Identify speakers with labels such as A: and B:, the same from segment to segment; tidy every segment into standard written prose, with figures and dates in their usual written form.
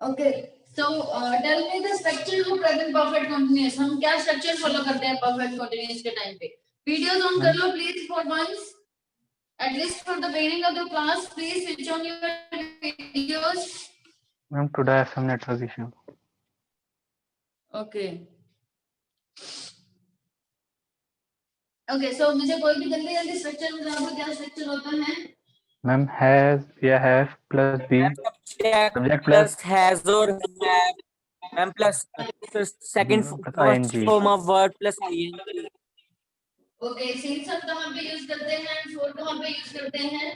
A: Okay, so tell me the structure of present perfect continuous. हम क्या structure follow करते हैं perfect continuous के time पे? Videos on कर लो please for once. At least for the beginning of the class, please switch on your videos.
B: Ma'am, today I have some network issue.
A: Okay. Okay, so मुझे कोई भी जल्दी जल्दी structure में बताओ क्या structure होता है?
B: Ma'am, has या have plus be.
C: Subject plus has or have. Ma'am, plus second first
B: ing.
C: form of word plus ing.
A: Okay, since हम कहाँ पे use करते हैं and for कहाँ पे use करते हैं?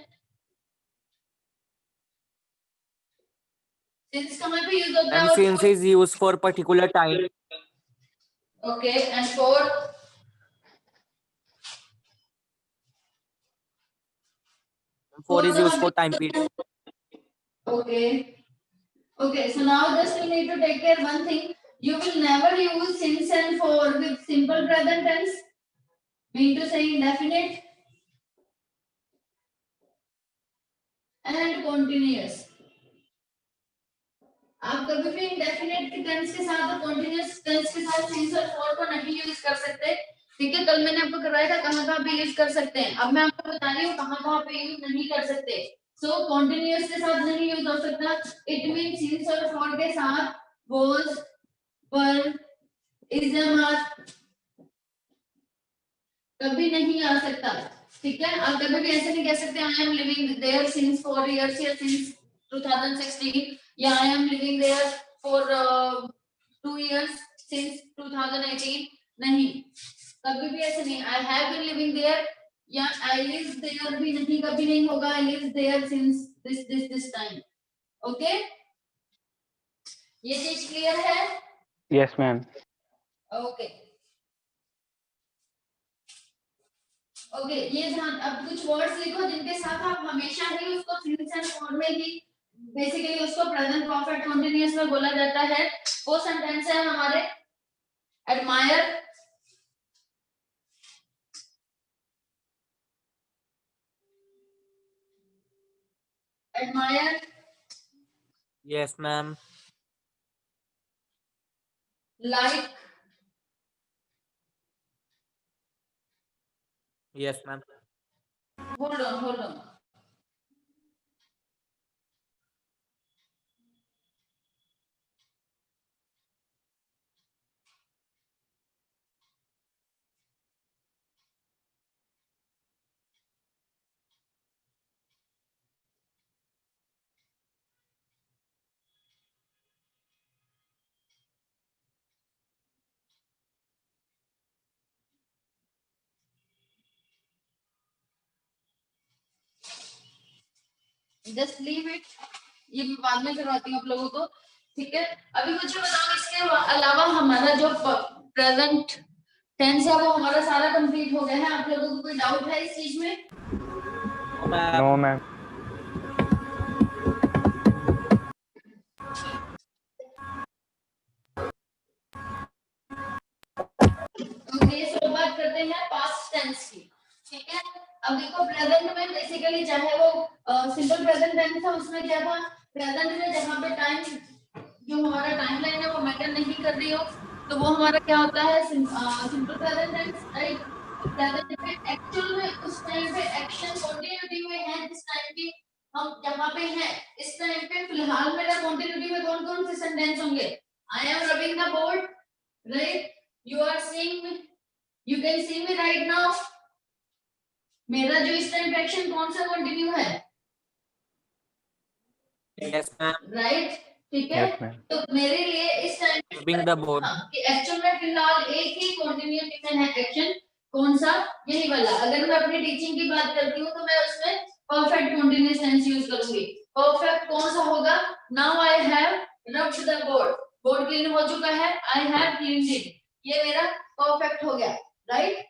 A: Since कहाँ पे use होता है?
C: And since is used for particular time.
A: Okay, and for
C: is used for time period.
A: Okay. Okay, so now just you need to take care one thing. You will never use since and for with simple present tense. Mean to say indefinite and continuous. आप कभी भी indefinite के tense के साथ और continuous tense के साथ since और for को नहीं use कर सकते. ठीक है, कल मैंने आपको करवाया था कहाँ पे use कर सकते हैं. अब मैं आपको बता रही हूँ कहाँ पे use नहीं कर सकते. So continuous के साथ नहीं use हो सकता. It means since और for के साथ was, were, is, are कभी नहीं आ सकता. ठीक है, आप कभी भी ऐसे नहीं कह सकते I am living there since 4 years या since 2016 या I am living there for 2 years since 2018. नहीं, कभी भी ऐसे नहीं. I have been living there या I live there भी नहीं, कभी नहीं होगा I live there since this time. Okay, ये चीज क्लियर है?
B: Yes, ma'am.
A: Okay. ओके, ये ध्यान. अब कुछ वर्ड्स लिखो जिनके साथ आप हमेशा ही उसको सिंस एंड फॉर में ही बेसिकली उसको प्रेजेंट परफेक्ट कंटीन्यूअस में बोला जाता है. वो सेंटेंस है हमारे admire, admire.
C: Yes, ma'am.
A: Like.
C: Yes, ma'am.
A: Hold on. Just leave it. ये मैं बाद में करवाती हूँ आप लोगों को. ठीक है, अभी मुझे बताओ इसके अलावा हमारा जो प्रेजेंट टेंस है वो हमारा सारा कंप्लीट हो गया है. आप लोगों को कोई डाउट है इस चीज में?
B: No, ma'am.
A: ओके, सो बात करते हैं पास्ट टेंस की. ठीक है, अब देखो प्रेजेंट में बेसिकली चाहे वो सिंपल प्रेजेंट टेंस था उसमें क्या था, प्रेजेंट में जहां पे टाइम जो हमारा टाइमलाइन है वो मैटर नहीं कर रही हो तो वो हमारा क्या होता है simple present tense. Right, present में एक्चुअल में उस टाइम पे एक्शन कंटिन्यूटी में है जिस टाइम की हम जहां पे हैं इस टाइम पे फिलहाल मेरा कंटिन्यूटी में कौन कौन से सेंटेंस होंगे. I am rubbing the board. Right, you are seeing me, you can see me right now. मेरा जो इस टाइम पे एक्शन कौन सा कंटिन्यू है?
C: Yes, ma'am.
A: राइट, ठीक है.
B: Yes, ma'am.
A: तो मेरे लिए इस टाइम
C: Rubbing the board.
A: हाँ, कि एक्चुअल में फिलहाल एक ही कंटिन्यूटी में है एक्शन. कौन सा? यही वाला. अगर मैं अपनी टीचिंग की बात करती हूँ तो मैं उसमें परफेक्ट कंटीन्यूअस टेंस यूज करूंगी. परफेक्ट कौन सा होगा? Now I have rubbed the board. Board clean हो चुका है. I have cleaned it. ये मेरा परफेक्ट हो गया. राइट,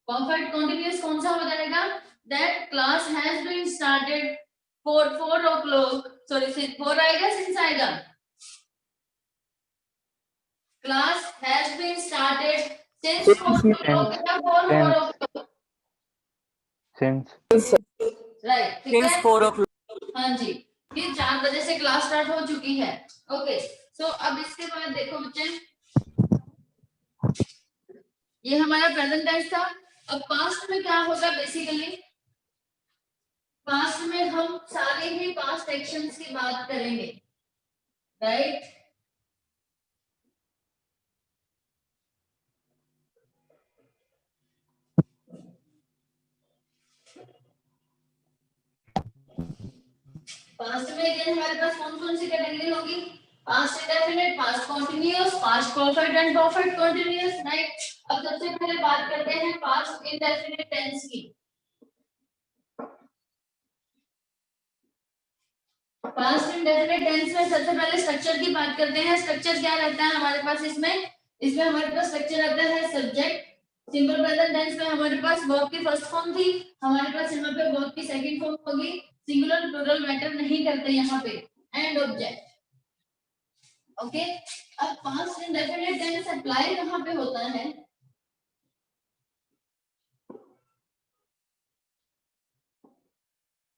A: परफेक्ट कंटीन्यूअस कौन सा हो जाएगा? That class has been started 4 o'clock. Sorry, 4 आएगा सिंस आएगा. Class has been started since 4 o'clock.
B: Since.
A: Right, ठीक
C: Since
A: है.
C: 4 o'clock.
A: हाँ जी. ये 4 बजे से क्लास स्टार्ट हो चुकी है। ओके, सो अब इसके बाद देखो बच्चे, ये हमारा प्रेजेंट टेंस था। अब पास्ट में क्या होगा बेसिकली, पास्ट में हम सारे ही पास्ट एक्शंस की बात करेंगे, राइट। पास्ट में अगेन हमारे पास कौन कौन सी कैटेगरी होगी, past indefinite, past continuous, past perfect and perfect continuous, right. अब सबसे पहले बात करते हैं पास्ट इंडेफिनिट टेंस की। पास्ट इंडेफिनिट टेंस में सबसे पहले स्ट्रक्चर की बात करते हैं। स्ट्रक्चर क्या रहता है हमारे पास इसमें, इसमें हमारे पास स्ट्रक्चर रहता है सब्जेक्ट। सिंपल प्रेजेंट टेंस में हमारे पास वर्ब की फर्स्ट फॉर्म थी, हमारे पास यहाँ पे वर्ब की सेकंड फॉर्म होगी। सिंगुलर प्लूरल मैटर नहीं करते यहाँ पे, एंड ऑब्जेक्ट। ओके, अब पास्ट इंडेफिनिट टेंस अप्लाई कहाँ पे होता है,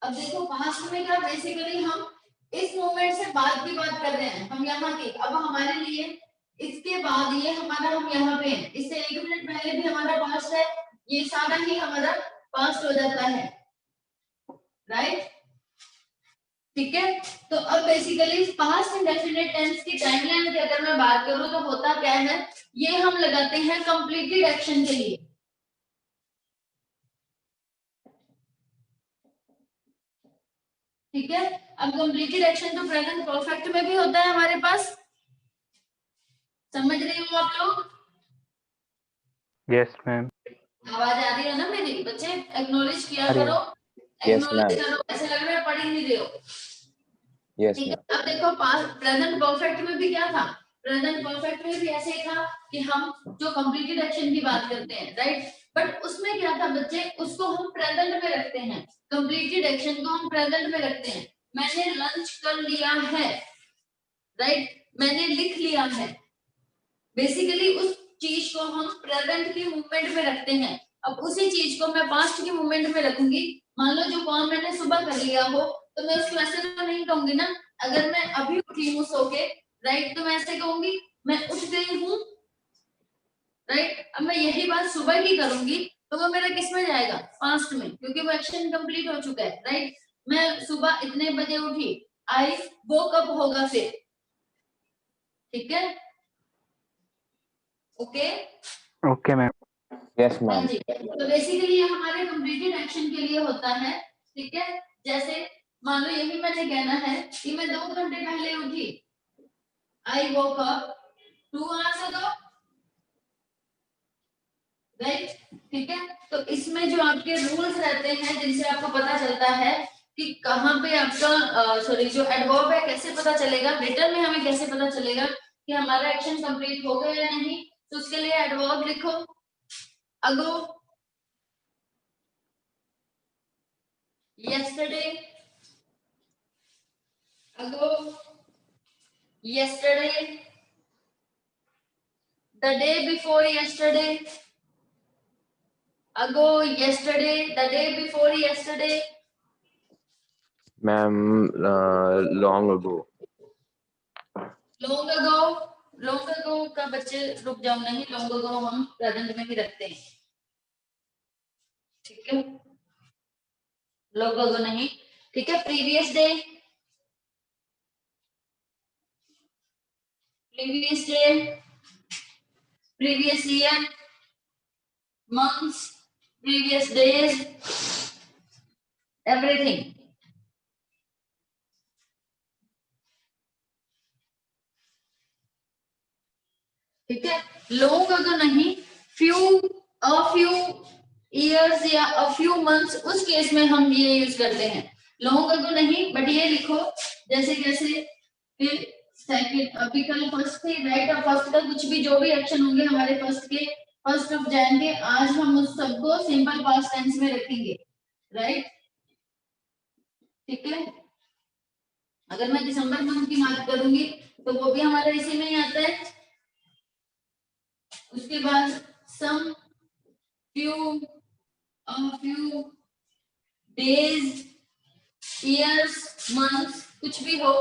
A: अब देखो पास्ट में क्या बेसिकली हम इस मोमेंट से बाद की बात कर रहे हैं, हम यहाँ की। अब हमारे लिए इसके बाद ये हमारा, हम यहाँ पे हैं, इससे 1 मिनट पहले भी हमारा पास्ट है, ये सारा ही हमारा पास्ट हो जाता है, राइट। ठीक है, तो अब बेसिकली पास्ट इंडेफिनिट टेंस की टाइमलाइन की अगर मैं बात करूं तो होता क्या है, ये हम लगाते हैं कंप्लीटेड एक्शन के लिए। ठीक है, अब कंप्लीटेड एक्शन तो प्रेजेंट परफेक्ट में भी होता है हमारे पास, समझ रहे हो आप लोग?
B: Yes, ma'am.
A: आवाज आ रही है ना मेरी? बच्चे एक्नॉलेज किया
B: अरे,
A: करो,
D: Yes,
A: एक्नॉलेज
D: ma'am.
A: करो, ऐसे लग रहा है पढ़ ही नहीं रहे हो।
D: Yes,
A: ठीक है,
D: ma'am.
A: अब देखो पास्ट प्रेजेंट परफेक्ट में भी क्या था, प्रेजेंट परफेक्ट में भी ऐसे ही था कि हम जो कंप्लीटेड एक्शन की बात करते हैं, राइट। बट उसमें क्या था बच्चे, उसको हम प्रेजेंट में रखते हैं, कंप्लीटेड एक्शन को हम प्रेजेंट में रखते हैं। मैंने लंच कर लिया है, राइट, मैंने लिख लिया है, बेसिकली उस चीज को हम प्रेजेंट की मूवमेंट में रखते हैं। अब उसी चीज को मैं पास्ट की मूवमेंट में रखूंगी, मान लो जो काम मैंने सुबह कर लिया हो, तो मैं उसको ऐसे तो नहीं कहूंगी ना, अगर मैं अभी उठी हूँ सो के, राइट, तो मैं ऐसे कहूंगी मैं उठ गई हूँ, राइट। अब मैं यही बात सुबह की करूंगी तो वो मेरा किस में जाएगा, पास्ट में, क्योंकि वो एक्शन कंप्लीट हो चुका है, राइट। मैं सुबह इतने बजे उठी, आई वो कब होगा फिर, ठीक है, ओके।
B: Okay, ma'am.
D: Yes,
A: हाँ
D: ma'am.
A: जी, तो बेसिकली ये हमारे कंप्लीटेड एक्शन के लिए होता है, ठीक है। जैसे मान लो यही मैंने कहना है कि मैं 2 घंटे पहले उठी, I woke up 2 hours ago, right. ठीक है, तो इसमें जो आपके रूल्स रहते हैं जिनसे आपको पता चलता है कि कहाँ पे आपका सॉरी जो एडवर्ब है कैसे पता चलेगा, रिटर्न में हमें कैसे पता चलेगा कि हमारा एक्शन कंप्लीट हो गया या नहीं, तो उसके लिए एडवर्ब लिखो, अगो, yesterday, ago, yesterday, the day before yesterday, ago, yesterday, the day before yesterday,
D: Ma'am, long ago.
A: long ago, long ago का बच्चे रुक जाओ, नहीं long ago हम प्रेजेंट में ही रखते हैं, ठीक है, long ago नहीं, ठीक है। previous day, previous day, previous year, months, previous days, everything, ठीक है। लोग अगर नहीं, अ फ्यू इयर्स या अ फ्यू मंथ्स, उस केस में हम ये यूज करते हैं, लॉन्ग अगो नहीं। बट ये लिखो जैसे कैसे, फिर सेकंड, अभी कल फर्स्ट थे, राइट, और फर्स्ट का कुछ भी जो भी एक्शन होंगे हमारे फर्स्ट के, फर्स्ट ऑफ जैन के, आज हम उस सबको सिंपल पास्ट टेंस में रखेंगे, राइट, ठीक है। अगर मैं दिसंबर मंथ की बात करूंगी तो वो भी हमारा इसी में ही आता है। उसके बाद सम, few days, years, months, कुछ भी हो,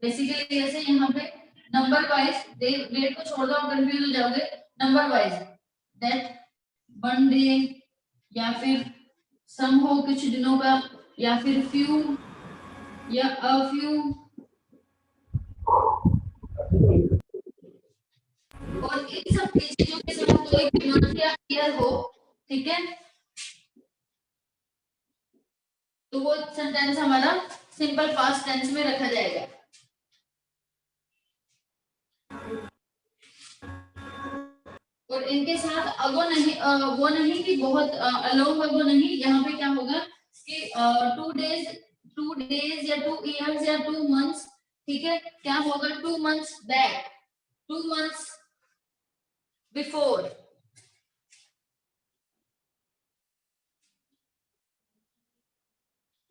A: बेसिकली जैसे यहाँ पे नंबर वाइज, डेट को छोड़ दो, आप कंफ्यूज हो जाओगे, number wise that one day, या फिर सम हो कुछ दिनों का, या फिर फ्यू या अ फ्यू, और इन सब चीजों के साथ कोई भी मंथ या ईयर हो, ठीक है, तो वो सेंटेंस हमारा सिंपल पास्ट टेंस में रखा जाएगा। और इनके साथ अगो नहीं, वो नहीं कि बहुत अलोंग अगो नहीं, यहाँ पे क्या होगा कि 2 डेज या 2 इयर्स या 2 मंथ्स, ठीक है, क्या होगा 2 months back, 2 months before,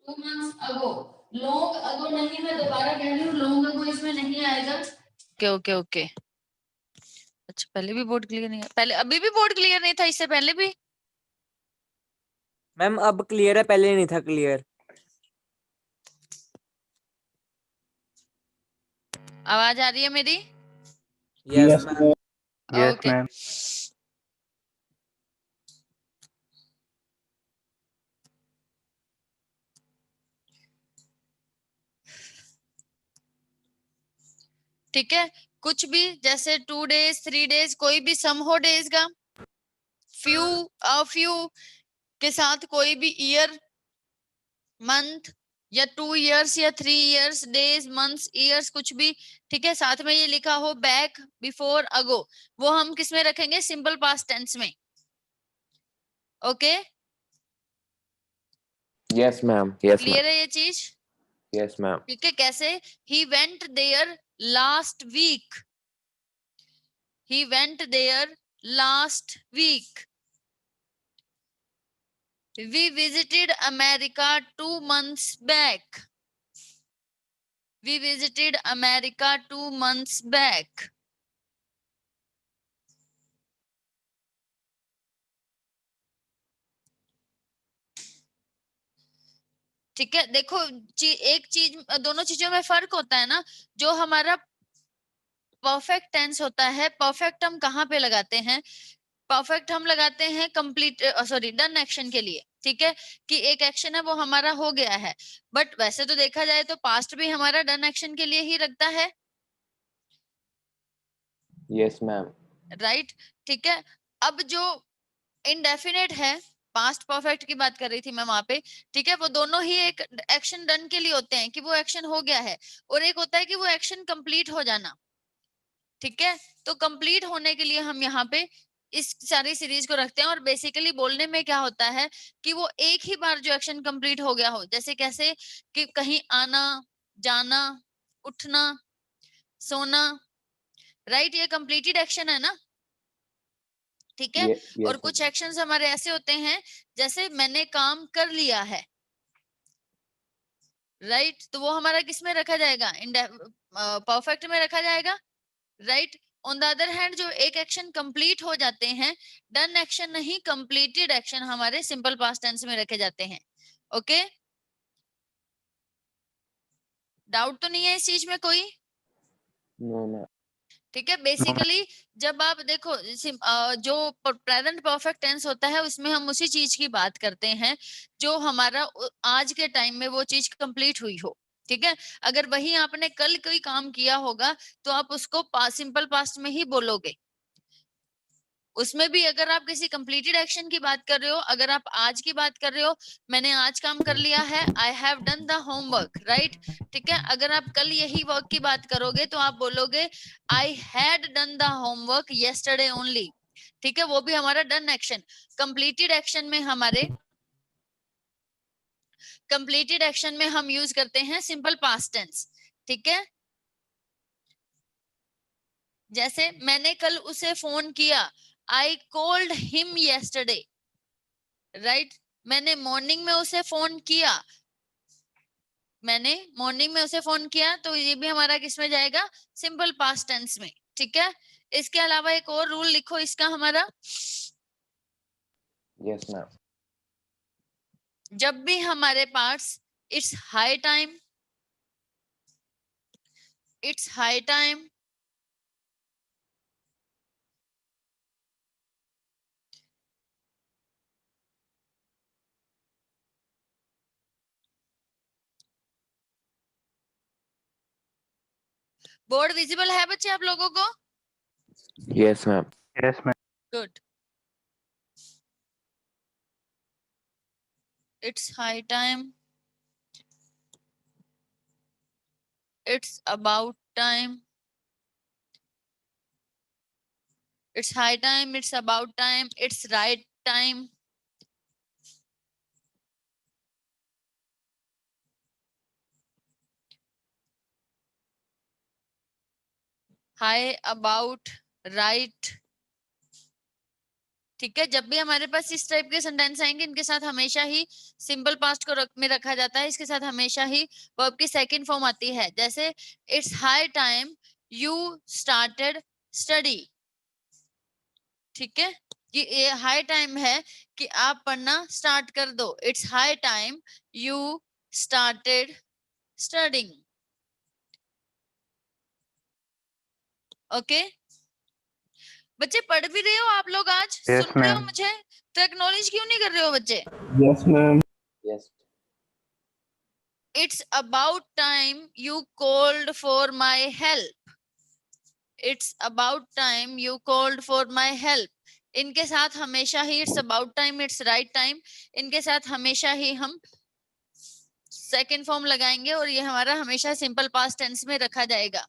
A: 2 months ago, long ago नहीं, मैं दोबारा कह रही हूँ लॉन्ग अगो इसमें नहीं आएगा।
E: ओके ओके ओके, अच्छा पहले भी बोर्ड क्लियर नहीं है, पहले अभी भी बोर्ड क्लियर नहीं था, इससे पहले भी?
C: मैम अब क्लियर है, पहले नहीं था क्लियर।
E: आवाज आ रही है मेरी?
C: Yes ma'am.
B: Yes,
E: okay,
B: ma'am.
E: ठीक है, कुछ भी जैसे 2 डेज 3 डेज, कोई भी सम हो डेज का, फ्यू अ फ्यू के साथ कोई भी ईयर, मंथ, या 2 इयर्स या 3 इयर्स, डेज मंथ्स ईयर्स, कुछ भी, ठीक है, साथ में ये लिखा हो बैक बिफोर अगो, वो हम किस में रखेंगे? सिंपल पास्ट टेंस में। Okay,
D: Yes, ma'am. Yes, ma'am.
E: Clear है ये चीज?
D: Yes, ma'am.
E: ठीक है, कैसे? He went there last week, he went there last week, we visited America 2 months back, we visited America 2 months back। ठीक है, देखो एक चीज, दोनों चीजों में फर्क होता है ना। जो हमारा परफेक्ट टेंस होता है, परफेक्ट हम कहाँ पे लगाते हैं? परफेक्ट हम लगाते हैं कंप्लीट, सॉरी, डन एक्शन के लिए, ठीक है, कि एक एक्शन है वो हमारा हो गया है। बट वैसे तो देखा जाए तो पास्ट भी हमारा डन एक्शन के लिए ही रखता है,
D: Yes, ma'am.
E: राइट? ठीक है, अब जो इनडेफिनेट है, पास्ट परफेक्ट की बात कर रही थी मैं वहां पे, ठीक है, वो दोनों ही एक एक्शन डन के लिए होते हैं कि वो एक्शन हो गया है, और एक होता है कि वो एक्शन कंप्लीट हो जाना। ठीक है, तो कंप्लीट होने के लिए हम यहाँ पे इस सारी सीरीज को रखते हैं। और बेसिकली बोलने में क्या होता है कि वो एक ही बार जो एक्शन कंप्लीट हो गया हो, जैसे कैसे कि कहीं आना, जाना, उठना, सोना, राइट, ये कंप्लीटेड एक्शन है ना, ठीक है।
D: Yes,
E: और कुछ एक्शंस हमारे ऐसे होते हैं जैसे मैंने काम कर लिया है, राइट, तो वो हमारा किस में रखा जाएगा? परफेक्ट में रखा जाएगा, right. On the other hand जो एक एक्शन कंप्लीट हो जाते हैं, डन एक्शन नहीं, कंप्लीटेड एक्शन हमारे सिंपल पास्ट टेंस में रखे जाते हैं। ओके, डाउट तो नहीं है इस चीज में कोई?
D: no, ma'am.
E: ठीक है, बेसिकली जब आप देखो जो प्रेजेंट परफेक्ट टेंस होता है उसमें हम उसी चीज की बात करते हैं जो हमारा आज के टाइम में वो चीज कंप्लीट हुई हो। ठीक है, अगर वही आपने कल कोई काम किया होगा तो आप उसको सिंपल पास्ट में ही बोलोगे। उसमें भी अगर आप किसी कंप्लीटेड एक्शन की बात कर रहे हो, अगर आप आज की बात कर रहे हो, मैंने आज काम कर लिया है, I have done the homework, right. ठीक है, अगर आप कल यही वर्क की बात करोगे तो आप बोलोगे I had done the homework yesterday only. ठीक है, वो भी हमारा डन एक्शन। कंप्लीटेड एक्शन में हमारे कंप्लीटेड एक्शन में हम यूज करते हैं सिंपल पास्ट टेंस। ठीक है, जैसे मैंने कल उसे फोन किया, I called him yesterday, right. मैंने मॉर्निंग में उसे फोन किया, मैंने मॉर्निंग में उसे फोन किया, तो ये भी हमारा किस में जाएगा? सिंपल पास्ट टेंस में। ठीक है, इसके अलावा एक और रूल लिखो इसका हमारा,
D: Yes, ma'am.
E: जब भी हमारे पास It's high time. It's high time. Board visible है बच्चे आप लोगों को?
D: Yes, ma'am.
B: Yes, ma'am.
E: Good. It's high time. It's about time. It's high time. It's about time. It's right time. High, about, right. ठीक है, जब भी हमारे पास इस टाइप के सेंटेंस आएंगे इनके साथ हमेशा ही सिंपल पास्ट को में रखा जाता है, इसके साथ हमेशा ही वर्ब की सेकंड फॉर्म आती है। जैसे it's high time you started study. ठीक है, ये हाई टाइम है कि आप पढ़ना स्टार्ट कर दो। It's high time you started studying. Okay बच्चे, पढ़ भी रहे हो आप लोग? आज
B: Yes,
E: सुन रहे हो
B: ma'am.
E: मुझे? तो एक्नॉलेज क्यों नहीं कर रहे हो बच्चे?
F: Yes, ma'am.
D: Yes.
E: It's about time you called for my help. It's about time you called for my help. इनके साथ हमेशा ही it's about time, it's right time, इनके साथ हमेशा ही हम सेकंड फॉर्म लगाएंगे और ये हमारा हमेशा सिंपल पास्ट टेंस में रखा जाएगा।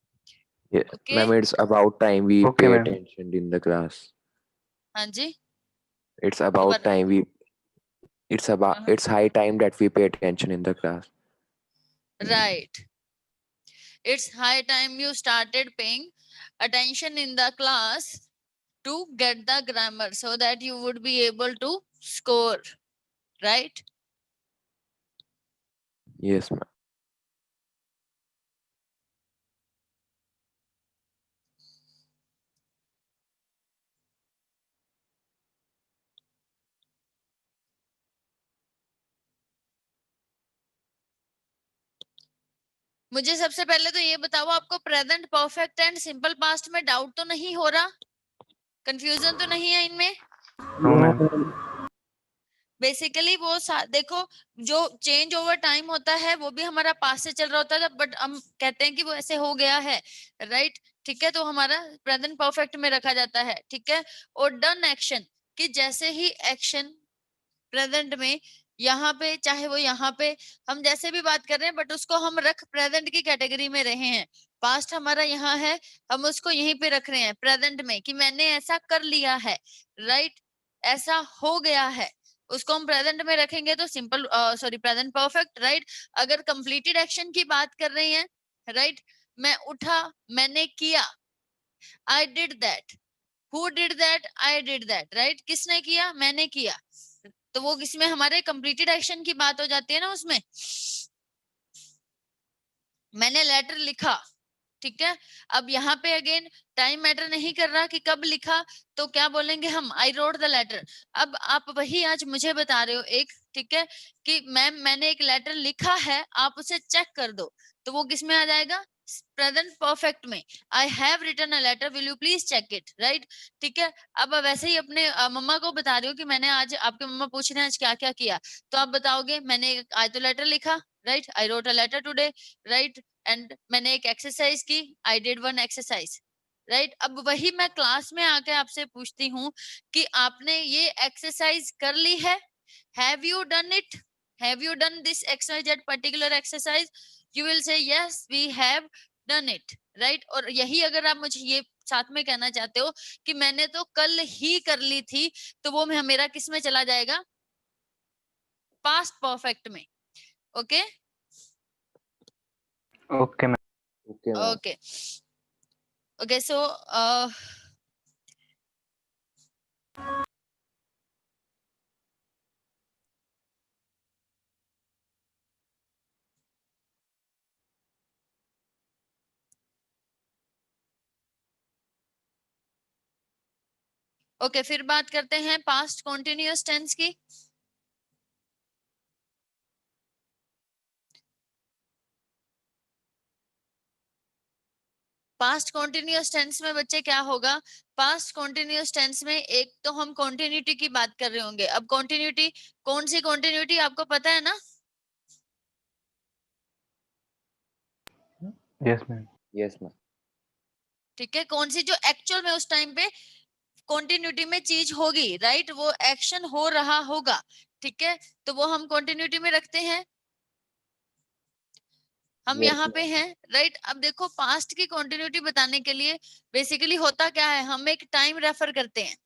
D: Yeah.
E: Okay.
D: Ma'am, it's about time we
B: Okay,
D: pay
B: ma'am.
D: attention in the class.
E: हाँ जी,
D: It's about
E: दोबारा।
D: time we. It's high time that we pay attention in the class.
E: Right. It's high time you started paying attention in the class to get the grammar so that you would be able to score. Right?
D: Yes, ma'am.
E: मुझे सबसे पहले तो ये बताओ, आपको present perfect and simple past में doubt तो नहीं हो रहा? कंफ्यूजन तो नहीं है इनमें?
B: No, ma'am.
E: बेसिकली वो देखो, जो चेंज ओवर टाइम होता है वो भी हमारा पास्ट से चल रहा होता है, बट हम कहते हैं कि वो ऐसे हो गया है। राइट? ठीक है, तो हमारा प्रेजेंट परफेक्ट में रखा जाता है। ठीक है, और डन एक्शन, कि जैसे ही एक्शन प्रेजेंट में यहाँ पे, चाहे वो यहाँ पे हम जैसे भी बात कर रहे हैं, बट उसको हम रख प्रेजेंट की कैटेगरी में रहे हैं। पास्ट हमारा यहाँ है, हम उसको यहीं पे रख रहे हैं प्रेजेंट में, कि मैंने ऐसा कर लिया है। राइट? ऐसा हो गया है, उसको हम प्रेजेंट में रखेंगे तो simple sorry present perfect. Right? अगर कंप्लीटेड एक्शन की बात कर रहे हैं, राइट, मैं उठा, मैंने किया, I did that. Who did that? I did that. Right? किसने किया? मैंने किया। तो वो किसमें हमारे कंप्लीटेड एक्शन की बात हो जाती है ना उसमें। मैंने लेटर लिखा। ठीक है, अब यहाँ पे अगेन टाइम मैटर नहीं कर रहा कि कब लिखा, तो क्या बोलेंगे हम? I wrote the letter. अब आप वही आज मुझे बता रहे हो एक, ठीक है, कि मैम मैंने एक लेटर लिखा है, आप उसे चेक कर दो, तो वो किस में आ जाएगा? प्रेजेंट परफेक्ट में। I have written a letter, will you please check it. Right? ठीक है, अब वैसे ही अपने मम्मा को बता रहे हो कि मैंने आज, आपके मम्मा पूछ रहे हैं आज क्या क्या किया, तो आप बताओगे मैंने आज तो लेटर लिखा। Right? I wrote a letter today. Right? And मैंने एक एक्सरसाइज की, I did one exercise. Right? अब वही मैं क्लास में आके आपसे पूछती हूँ कि आपने ये एक्सरसाइज कर ली है? Have you done it? Have you done this exercise, particular exercise? You will say yes we have done it. Right? और यही अगर आप मुझे ये साथ में कहना चाहते हो कि मैंने तो कल ही कर ली थी, तो वो मेरा किस में चला जाएगा? पास्ट परफेक्ट में। Okay
B: Okay, ma'am.
D: Okay, ma'am.
E: Okay okay, so okay, फिर बात करते हैं पास्ट कॉन्टिन्यूअस टेंस की। पास्ट कॉन्टिन्यूअस टेंस में बच्चे क्या होगा, पास्ट कॉन्टिन्यूअस टेंस में एक तो हम कॉन्टिन्यूटी की बात कर रहे होंगे। अब कॉन्टिन्यूटी, कौन सी कॉन्टिन्यूटी आपको पता है ना?
B: Yes, ma'am.
D: Yes, ma'am.
E: ठीक है, कौन सी जो एक्चुअल में उस टाइम पे कॉन्टिन्यूटी में चीज होगी, राइट, वो एक्शन हो रहा होगा। ठीक है, तो वो हम कॉन्टिन्यूटी में रखते हैं, हम
D: Yes,
E: यहाँ पे
D: ma'am.
E: हैं, राइट। अब देखो पास्ट की कॉन्टिन्यूटी बताने के लिए बेसिकली होता क्या है, हम एक टाइम रेफर करते हैं,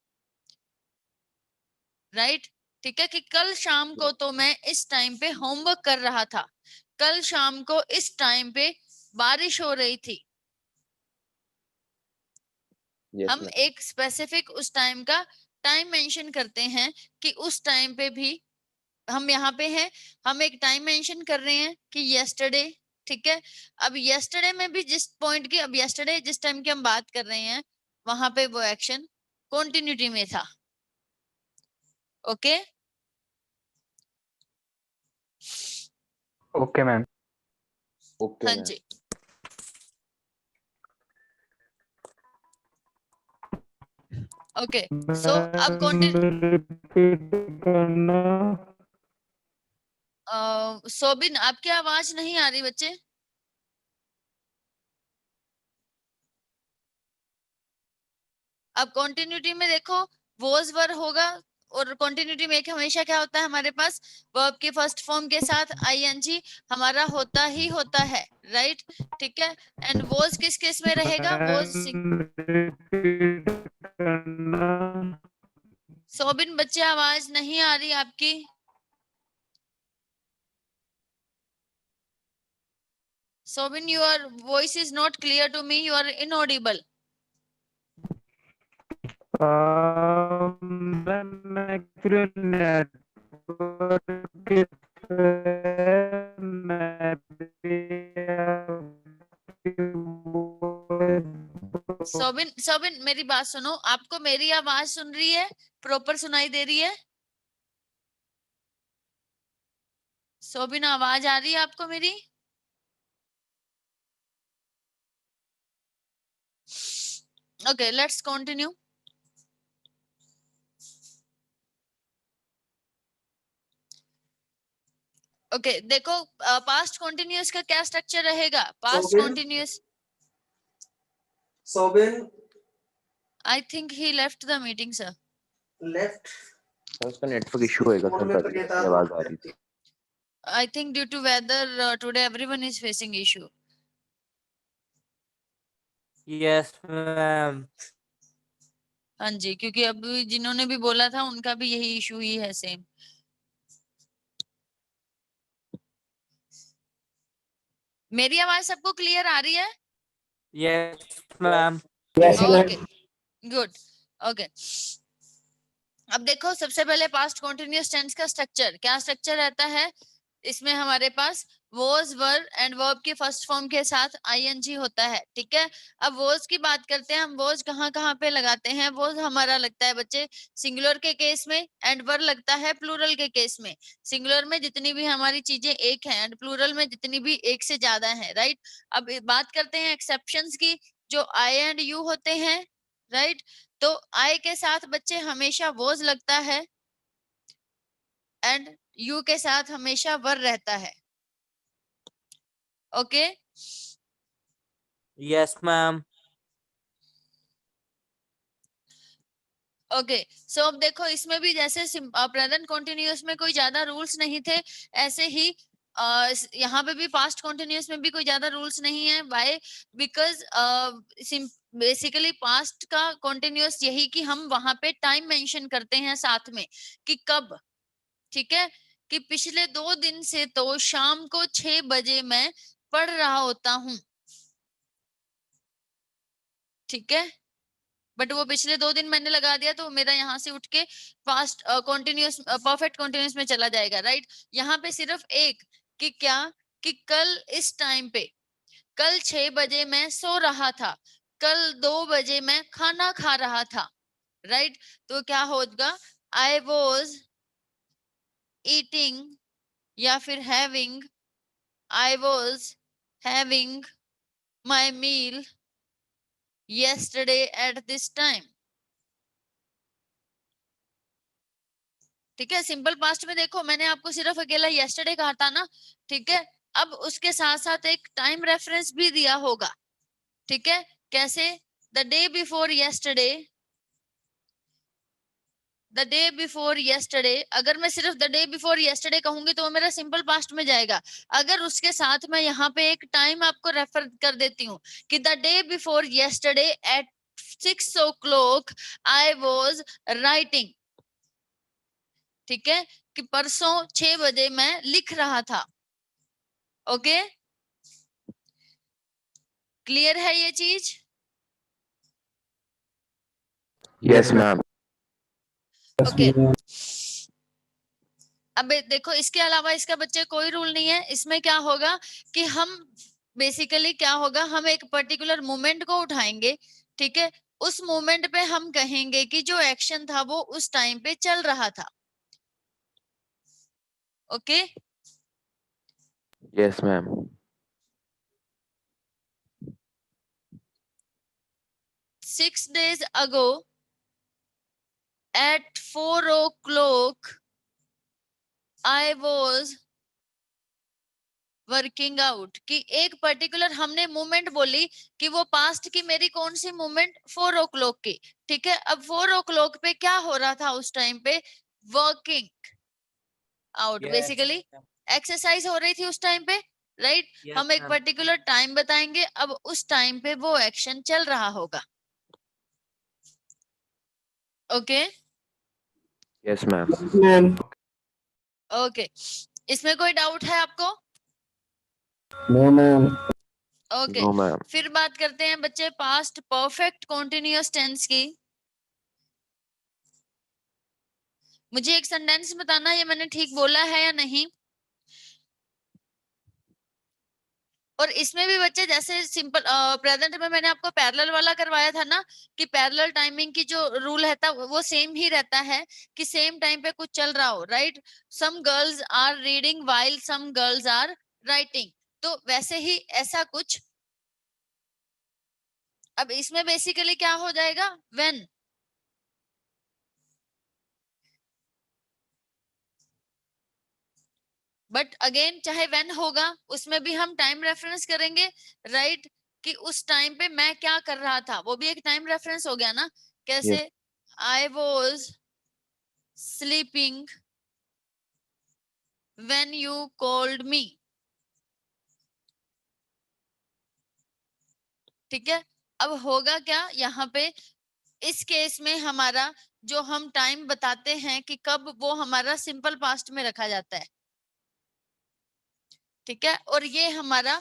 E: राइट। ठीक है, कि कल शाम को तो मैं इस टाइम पे होमवर्क कर रहा था, कल शाम को इस टाइम पे बारिश हो रही थी।
D: Yes,
E: हम
D: ma'am.
E: एक स्पेसिफिक उस टाइम का टाइम मेंशन करते हैं कि उस टाइम पे भी हम यहाँ पे हैं, हम एक टाइम मेंशन कर रहे हैं कि यस्टरडे। ठीक है, अब यस्टरडे में भी जिस पॉइंट की, अब यस्टरडे जिस टाइम की हम बात कर रहे हैं वहां पे वो एक्शन कॉन्टिन्यूटी में था। Okay,
B: Okay, ma'am.
D: Okay,
E: हाँ
D: ma'am.
E: जी। ओके, सो अब सोबिन आपकी आवाज नहीं आ रही बच्चे। अब कॉन्टिन्यूटी में देखो वॉज वर होगा, और कॉन्टिन्यूटी में एक हमेशा क्या होता है हमारे पास, वर्ब के फर्स्ट फॉर्म के साथ आईएनजी हमारा होता ही होता है, राइट। ठीक है, एंड वॉज किस केस में रहेगा, वॉज। सोबिन बच्चे आवाज नहीं आ रही आपकी। Sobin your voice is not clear to me, you are inaudible.
B: Actually, network is
E: Sobin, Sobin मेरी बात सुनो, आपको मेरी आवाज सुन रही है, प्रॉपर सुनाई दे रही है? सोबिन आवाज आ रही है आपको मेरी? Okay, let's continue. ओके, देखो पास्ट कॉन्टिन्यूअस का क्या स्ट्रक्चर रहेगा, past
F: Sobin,
E: continuous.
F: Sobin
E: I think he left the meeting sir.
F: Left.
D: Sir उसका नेटवर्क इशू होएगा
F: फोन
D: सर,
F: में तो
D: तभी
F: ये
D: ऐसी
F: था।
D: आवाज आ रही थी।
E: I think due to weather today everyone is facing issue.
C: Yes, ma'am.
E: हाँ जी, क्योंकि अभी जिन्होंने भी बोला था उनका भी यही इशू ही है सेम। मेरी आवाज सबको क्लियर आ रही है?
C: Yes, ma'am.
E: Okay, good. Okay, अब देखो सबसे पहले पास्ट कॉन्टिन्यूअस टेंस का स्ट्रक्चर, क्या स्ट्रक्चर रहता है इसमें, हमारे पास वॉज वर एंड वर्ब के फर्स्ट फॉर्म के साथ आईएनजी होता है। ठीक है, अब वॉज की बात करते हैं, हम वॉज कहाँ कहाँ पे लगाते हैं, वॉज हमारा लगता है बच्चे सिंगुलर के केस में, एंड वर लगता है प्लूरल के केस में। सिंगुलर में जितनी भी हमारी चीजें एक हैं, एंड प्लूरल में जितनी भी एक से ज्यादा हैं, राइट। अब बात करते हैं एक्सेप्शंस की, जो आई एंड यू होते हैं, राइट। तो आई के साथ बच्चे हमेशा वॉज लगता है, एंड यू के साथ हमेशा वर रहता है। Okay,
C: Yes, ma'am.
E: ओके, सो अब देखो इसमें भी जैसे प्रेजेंट कॉन्टिन्यूअस में कोई ज्यादा रूल्स नहीं थे, ऐसे ही यहाँ पे भी पास्ट कॉन्टिन्यूअस में भी कोई ज्यादा रूल्स नहीं है। व्हाई? बिकॉज बेसिकली पास्ट का कॉन्टिन्यूअस यही कि हम वहां पे टाइम मेंशन करते हैं साथ में कि कब। ठीक है, कि पिछले 2 दिन से तो शाम को 6 बजे मैं पढ़ रहा होता हूँ। ठीक है, बट वो पिछले 2 दिन मैंने लगा दिया तो मेरा यहाँ से उठ के पास्ट कॉन्टिन्यूअस परफेक्ट कॉन्टिन्यूअस में चला जाएगा, राइट। यहाँ पे सिर्फ एक कि क्या, कि कल इस टाइम पे, कल 6 बजे मैं सो रहा था, कल 2 बजे मैं खाना खा रहा था, राइट। तो क्या होगा, आई वॉज ईटिंग या फिर having, I was having my meal yesterday at this time. ठीक है, सिंपल पास्ट में देखो मैंने आपको सिर्फ अकेला yesterday कहा था ना, ठीक है। अब उसके साथ साथ एक टाइम रेफरेंस भी दिया होगा, ठीक है। कैसे? The day before yesterday, the day before yesterday। अगर मैं सिर्फ द डे बिफोर yesterday कहूंगी तो वो मेरा सिंपल पास्ट में जाएगा। अगर उसके साथ मैं यहाँ पे एक टाइम आपको रेफर कर देती हूँ कि the day before yesterday at 6 o'clock I was writing, ठीक है, कि परसों 6 बजे मैं लिख रहा था। ओके, क्लियर है ये चीज?
D: Yes, ma'am.
E: ओके। अब देखो इसके अलावा इसका बच्चे कोई रूल नहीं है। इसमें क्या होगा कि हम बेसिकली क्या होगा, हम एक पर्टिकुलर मोमेंट को उठाएंगे, ठीक है। उस मोमेंट पे हम कहेंगे कि जो एक्शन था वो उस टाइम पे चल रहा था। Okay,
D: Yes, ma'am.
E: 6 days ago at 4 o'clock I was working out, कि एक पर्टिकुलर हमने मूवमेंट बोली कि वो पास्ट की मेरी कौन सी मूवमेंट, 4 o'clock की, ठीक है। अब 4 o'clock पे क्या हो रहा था उस टाइम पे? Working out,
C: Yes,
E: basically exercise हो रही थी उस टाइम पे, राइट।
C: yes,
E: हम एक
C: ma'am.
E: पर्टिकुलर टाइम बताएंगे, अब उस टाइम पे वो एक्शन चल रहा होगा। Okay
D: Yes, ma'am.
E: ओके, इसमें कोई डाउट है आपको?
B: No ma'am.
E: Okay,
D: No, ma'am.
E: फिर बात करते हैं बच्चे पास्ट परफेक्ट कॉन्टिन्यूअस टेंस की। मुझे एक सेंटेंस बताना ये मैंने ठीक बोला है या नहीं। और इसमें भी बच्चे जैसे सिंपल प्रेजेंट में मैंने आपको पैरेलल वाला करवाया था ना, कि पैरेलल टाइमिंग की जो रूल रहता वो सेम ही रहता है, कि सेम टाइम पे कुछ चल रहा हो, right. Some girls are reading while some girls are writing, तो वैसे ही ऐसा कुछ। अब इसमें बेसिकली क्या हो जाएगा, व्हेन। बट अगेन चाहे व्हेन होगा उसमें भी हम टाइम रेफरेंस करेंगे, राइट, कि उस टाइम पे मैं क्या कर रहा था, वो भी एक टाइम रेफरेंस हो गया ना। कैसे?
D: Yes.
E: I was sleeping when you called me, ठीक है। अब होगा क्या यहाँ पे, इस केस में हमारा जो हम टाइम बताते हैं कि कब, वो हमारा सिंपल पास्ट में रखा जाता है, ठीक है। और ये हमारा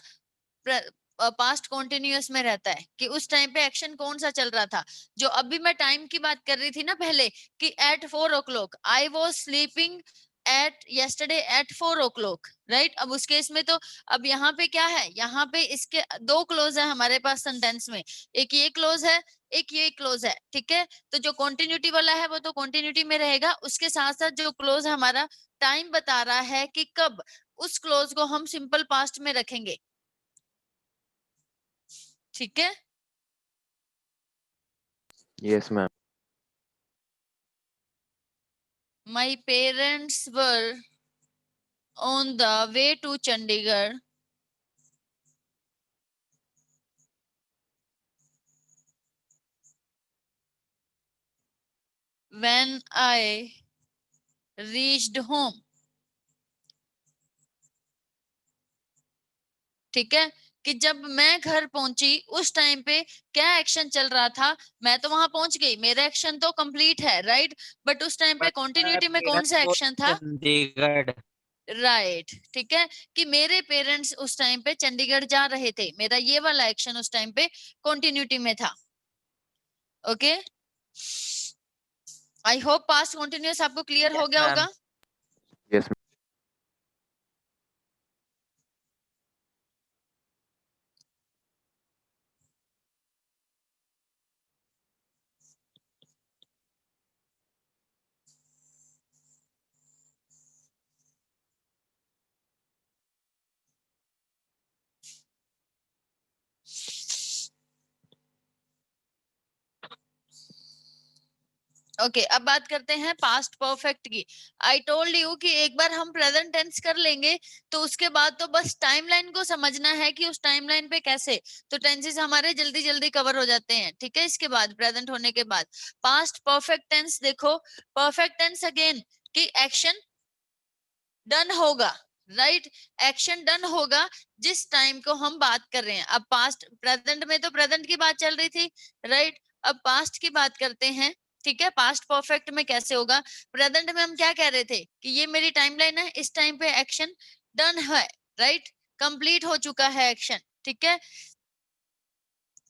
E: पास्ट कॉन्टिन्यूअस में रहता है कि उस टाइम पे एक्शन कौन सा चल रहा था। जो अभी मैं टाइम की बात कर रही थी ना पहले, कि at 4 o'clock I was sleeping at yesterday at 4 o'clock, right. अब उस केस में तो अब यहाँ पे क्या है, यहाँ पे इसके दो क्लोज है हमारे पास सेंटेंस में, एक ये क्लोज है, एक ये क्लोज है, ठीक है। तो जो कॉन्टिन्यूटी वाला है वो तो कॉन्टिन्यूटी में रहेगा, उसके साथ साथ जो क्लोज हमारा टाइम बता रहा है कि कब, उस क्लोज को हम सिंपल पास्ट में रखेंगे, ठीक है।
D: Yes, ma'am.
E: My parents were on the way to Chandigarh when I reached home, ठीक है। कि जब मैं घर पहुंची उस टाइम पे क्या एक्शन चल रहा था, मैं तो वहां पहुंच गई, मेरा एक्शन तो कंप्लीट है, राइट। बट उस टाइम पे
C: But my
E: कॉन्टिन्यूटी में कौन
C: parents
E: सा
C: were
E: एक्शन
C: in
E: था,
C: Chandigarh.
E: राइट, ठीक है। कि मेरे पेरेंट्स उस टाइम पे चंडीगढ़ जा रहे थे, मेरा ये वाला एक्शन उस टाइम पे कॉन्टिन्यूटी में था। Okay, I hope past continuous आपको क्लियर
C: Yes,
E: हो गया
C: ma'am.
E: होगा।
D: Yes, ma'am.
E: ओके अब बात करते हैं पास्ट परफेक्ट की। आई टोल्ड यू कि एक बार हम प्रेजेंट टेंस कर लेंगे तो उसके बाद तो बस टाइमलाइन को समझना है कि उस टाइमलाइन पे कैसे, तो टेंसेस हमारे जल्दी जल्दी कवर हो जाते हैं। ठीक है, इसके बाद प्रेजेंट होने के बाद पास्ट परफेक्ट टेंस देखो, परफेक्ट टेंस अगेन कि एक्शन डन होगा, राइट एक्शन डन होगा जिस टाइम को हम बात कर रहे हैं। अब पास्ट प्रेजेंट में तो प्रेजेंट की बात चल रही थी, राइट अब पास्ट की बात करते हैं। ठीक है, पास्ट परफेक्ट में कैसे होगा, प्रेजेंट में हम क्या कह रहे थे कि ये मेरी टाइमलाइन है, इस टाइम पे एक्शन डन है, राइट कंप्लीट हो चुका है एक्शन। ठीक है,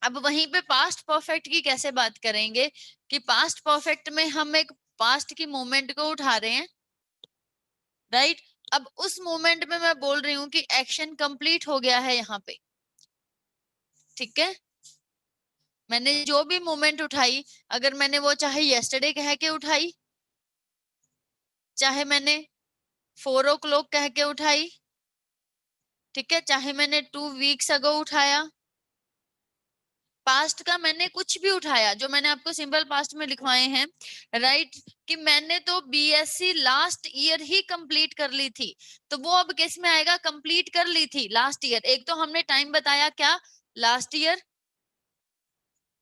E: अब वहीं पे पास्ट परफेक्ट की कैसे बात करेंगे कि पास्ट परफेक्ट में हम एक पास्ट की मोमेंट को उठा रहे हैं, राइट अब उस मोमेंट में मैं बोल रही हूँ कि एक्शन कंप्लीट हो गया है यहाँ पे। ठीक है, मैंने जो भी मोमेंट उठाई, अगर मैंने वो चाहे यस्टरडे कह के उठाई, चाहे मैंने 4 o'clock कह के उठाई, ठीक है चाहे मैंने 2 weeks अगो उठाया, पास्ट का मैंने कुछ भी उठाया जो मैंने आपको सिंपल पास्ट में लिखवाए हैं, राइट कि मैंने तो बीएससी लास्ट ईयर ही कंप्लीट कर ली थी, तो वो अब किस में आएगा, कंप्लीट कर ली थी लास्ट ईयर। एक तो हमने टाइम बताया क्या, लास्ट ईयर,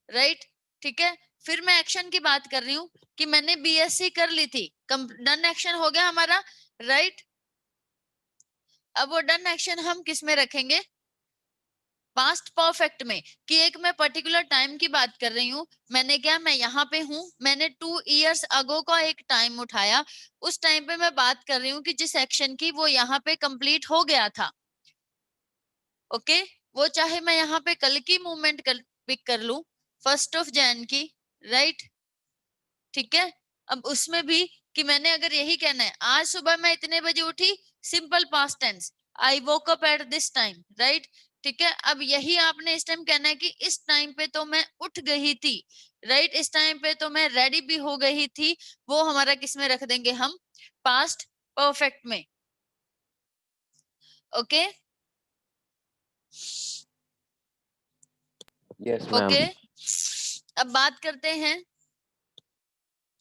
E: राइट ठीक है, फिर मैं एक्शन की बात कर रही हूँ कि मैंने बीएससी कर ली थी, डन एक्शन हो गया हमारा, राइट अब वो डन एक्शन हम किस में रखेंगे, पास्ट परफेक्ट में, कि एक मैं पर्टिकुलर टाइम की बात कर रही हूँ, मैंने क्या, मैं यहाँ पे हूँ, मैंने 2 years अगो का एक टाइम उठाया, उस टाइम पे मैं बात कर रही हूँ कि जिस एक्शन की वो यहाँ पे कंप्लीट हो गया था। ओके, वो चाहे मैं यहाँ पे कल की मूवमेंट पिक कर लूं, 1 Jan की, राइट ठीक है, अब उसमें भी कि मैंने अगर यही कहना है आज सुबह मैं इतने बजे उठी, simple past tense, I woke up at this time, right ठीक है, अब यही आपने इस टाइम कहना है कि इस टाइम पे तो मैं उठ गई थी, राइट इस टाइम पे तो मैं रेडी भी हो गई थी, वो हमारा किस में रख देंगे हम, पास्ट परफेक्ट में। Okay
D: Yes, ma'am.
E: ओके अब बात करते हैं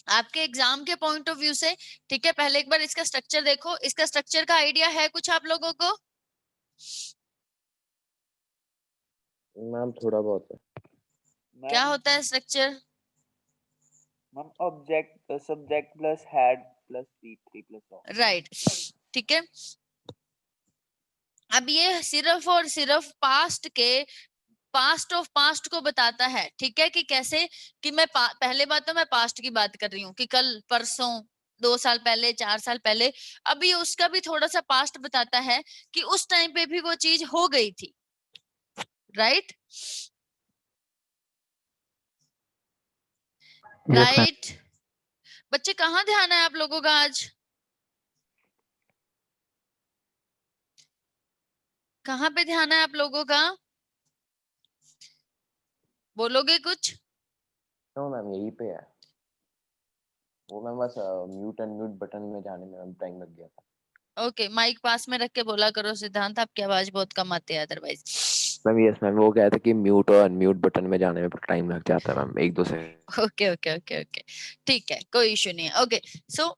E: आपके एग्जाम के पॉइंट ऑफ व्यू से। ठीक है, पहले एक बार इसका स्ट्रक्चर देखो, इसका स्ट्रक्चर का आइडिया है कुछ आप लोगों को,
B: मैम थोड़ा बहुत है।
E: क्या होता है structure,
F: ma'am object subject plus had plus V3 plus on,
E: right ठीक है, अब ये सिर्फ और सिर्फ पास्ट के पास्ट ऑफ पास्ट को बताता है। ठीक है, कि कैसे कि मैं पहले बात तो मैं पास्ट की बात कर रही हूँ कि कल परसों 2 साल पहले 4 साल पहले, अभी उसका भी थोड़ा सा पास्ट बताता है कि उस टाइम पे भी वो चीज हो गई थी, राइट राइट बच्चे कहाँ ध्यान है आप लोगों का आज, कहाँ पे ध्यान है आप लोगों का, बोलोगे कुछ,
B: नो मैम यही पे है, वो मैम बस म्यूट अनम्यूट बटन में जाने में टाइम लग गया था।
E: ओके माइक पास में रख के बोला करो सिद्धांत, आपकी आवाज बहुत कम आती है अदरवाइज।
D: मैम यस मैम, वो कहते कि म्यूट और अनम्यूट बटन में जाने में टाइम लग जाता है ma'am, 1-2 second.
E: Okay okay okay okay ठीक है, कोई इशू नहीं है। ओके सो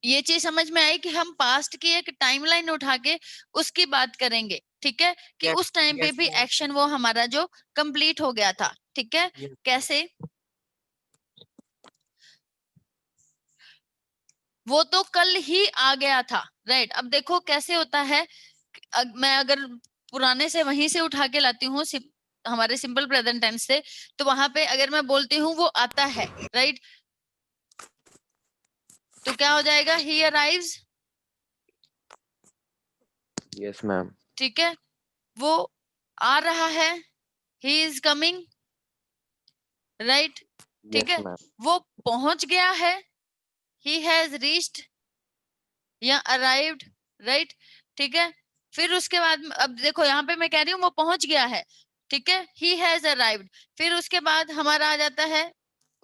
E: ये चीज समझ में आई कि हम पास्ट की एक टाइमलाइन उठा के उसकी बात करेंगे। ठीक है, कि
C: Yes,
E: उस टाइम पे
C: yes,
E: भी
C: ma'am.
E: एक्शन वो हमारा जो कंप्लीट हो गया था। ठीक है,
C: Yes.
E: कैसे, वो तो कल ही आ गया था, राइट अब देखो कैसे होता है, मैं अगर पुराने से वहीं से उठा के लाती हूँ हमारे सिंपल प्रेजेंट टेंस से, तो वहां पे अगर मैं बोलती हूँ वो आता है, राइट तो क्या हो जाएगा, ही अराइव्स,
D: यस मैम।
E: ठीक है वो आ रहा है, ही इज कमिंग, राइट ठीक
D: यस
E: है
D: मैम।
E: वो पहुंच गया है, ही हैज रीच्ड या अराइव्ड, राइट ठीक है, फिर उसके बाद अब देखो यहाँ पे मैं कह रही हूँ वो पहुंच गया है, ठीक है ही हैज अराइव्ड, फिर उसके बाद हमारा आ जाता है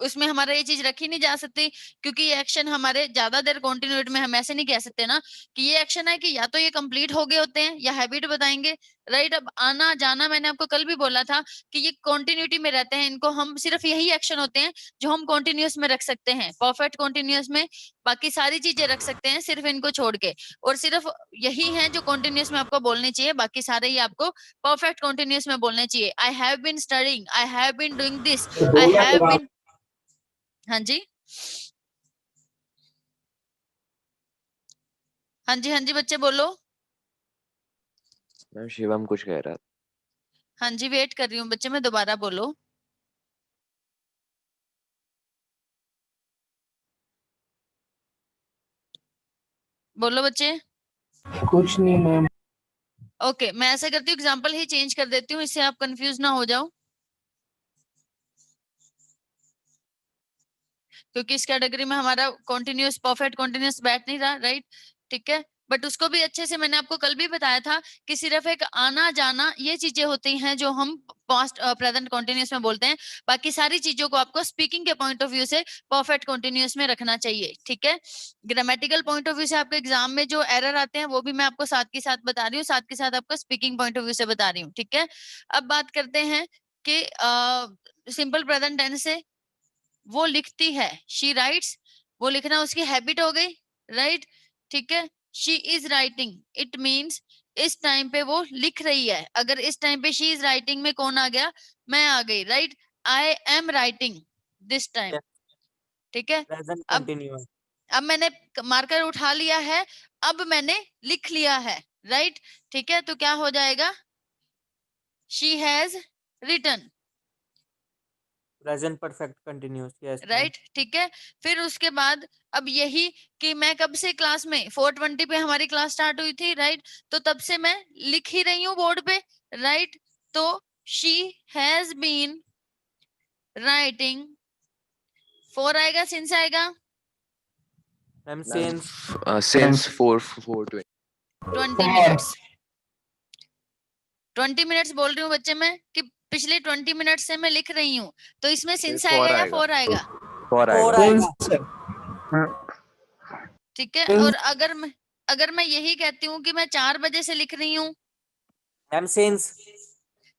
E: उसमें हमारा ये चीज रखी नहीं जा सकती, क्योंकि ये एक्शन हमारे ज्यादा देर कॉन्टिन्यूटी में हम ऐसे नहीं कह सकते ना कि ये एक्शन है कि या तो ये कंप्लीट हो गए होते हैं या हैबिट बताएंगे, राइट। अब आना जाना मैंने आपको कल भी बोला था कि ये कॉन्टिन्यूटी में रहते हैं, इनको हम सिर्फ यही एक्शन होते हैं जो हम कॉन्टिन्यूस में रख सकते हैं, परफेक्ट कॉन्टिन्यूस में। बाकी सारी चीजें रख सकते हैं सिर्फ इनको छोड़ के, और सिर्फ यही है जो कॉन्टिन्यूस में आपको बोलने चाहिए, बाकी सारे ही आपको परफेक्ट कॉन्टिन्यूस में बोलने चाहिए। I have been studying, I have been doing this, I have been. हाँ जी, हाँ जी, हाँ जी बच्चे बोलो।
D: मैम शिवम कुछ कह रहा था।
E: हाँ जी, वेट कर रही हूँ बच्चे, मैं दोबारा बोलो। बोलो बच्चे।
G: कुछ नहीं मैम।
E: ओके, मैं ऐसा करती हूँ एग्जांपल ही चेंज कर देती हूँ, इससे आप कंफ्यूज ना हो जाओ, क्योंकि इस कैटेगरी में हमारा कॉन्टिन्यूस परफेक्ट कॉन्टिन्यूस बैठ नहीं रहा, राइट। ठीक है, बट उसको भी अच्छे से मैंने आपको कल भी बताया था कि सिर्फ एक आना जाना ये चीजें होती हैं जो हम पास्ट प्रेजेंट कॉन्टिन्यूस में बोलते हैं, बाकी सारी चीजों को आपको स्पीकिंग के पॉइंट ऑफ व्यू से परफेक्ट कॉन्टिन्यूस में रखना चाहिए। ठीक है, ग्रामेटिकल पॉइंट ऑफ व्यू से आपके एग्जाम में जो एरर आते हैं वो भी मैं आपको साथ के साथ बता रही हूँ, साथ के साथ आपको स्पीकिंग पॉइंट ऑफ व्यू से बता रही हूँ। ठीक है, अब बात करते हैं कि सिंपल प्रेजेंट टेंस से वो लिखती है, शी राइट्स, वो लिखना उसकी हैबिट हो गई, राइट। ठीक है, she is writing, it means इस टाइम पे वो लिख रही है। अगर इस टाइम पे शी इज राइटिंग में कौन आ गया, मैं आ गई, right. I am writing this time. ठीक है,
C: प्रेजेंट
E: अब
C: कंटिन्यूअस।
E: अब मैंने मार्कर उठा लिया है, अब मैंने लिख लिया है, राइट। ठीक है, तो क्या हो जाएगा, she has written,
C: present perfect continuous, yes.
E: Right. ठीक है, फिर उसके बाद अब यही कि मैं कब से क्लास में 4:20 पे हमारी क्लास स्टार्ट हुई थी, राइट। तो तब से मैं लिख ही रही हूँ बोर्ड पे, राइट। तो शी हैज बीन राइटिंग, 4 आएगा, सिंस आएगा
C: ma'am since
D: since 4:20
E: 20 minutes, 20 minutes बोल रही हूँ बच्चे मैं कि पिछले 20 मिनट से मैं लिख रही हूँ, तो इसमें सिंस आएगा या 4 आएगा।
D: 4
C: 4
D: आएगा।
C: आएगा।
E: ठीक है, और अगर मैं यही कहती हूँ कि मैं 4 बजे से लिख रही हूँ,
C: मैम सिंस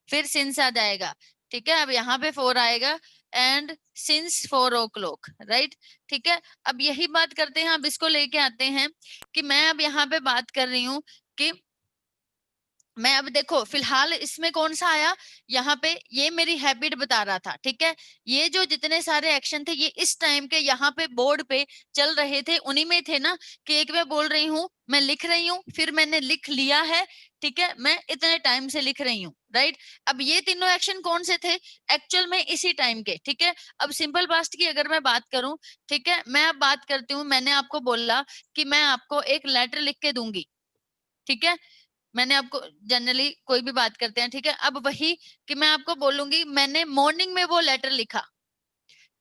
E: फिर सिंस आ जाएगा। ठीक है, अब यहाँ पे 4 आएगा एंड सिंस 4 o'clock, राइट। ठीक है, अब यही बात करते हैं, अब इसको लेके आते हैं कि मैं अब यहाँ पे बात कर रही हूँ कि मैं अब देखो फिलहाल इसमें कौन सा आया, यहाँ पे ये मेरी हैबिट बता रहा था। ठीक है, ये जो जितने सारे एक्शन थे ये इस टाइम के यहाँ पे बोर्ड पे चल रहे थे, उन्हीं में थे ना कि एक मैं बोल रही हूँ, मैं लिख रही हूँ, फिर मैंने लिख लिया है। ठीक है, मैं इतने टाइम से लिख रही हूँ, राइट। अब ये तीनों एक्शन कौन से थे एक्चुअल में इसी टाइम के। ठीक है, अब सिंपल पास्ट की अगर मैं बात करूं, ठीक है, मैं अब बात करती हूँ, मैंने आपको बोला कि मैं आपको एक लेटर लिख के दूंगी। ठीक है, मैंने आपको जनरली कोई भी बात करते हैं, ठीक है, अब वही कि मैं आपको बोलूंगी मैंने मॉर्निंग में वो लेटर लिखा।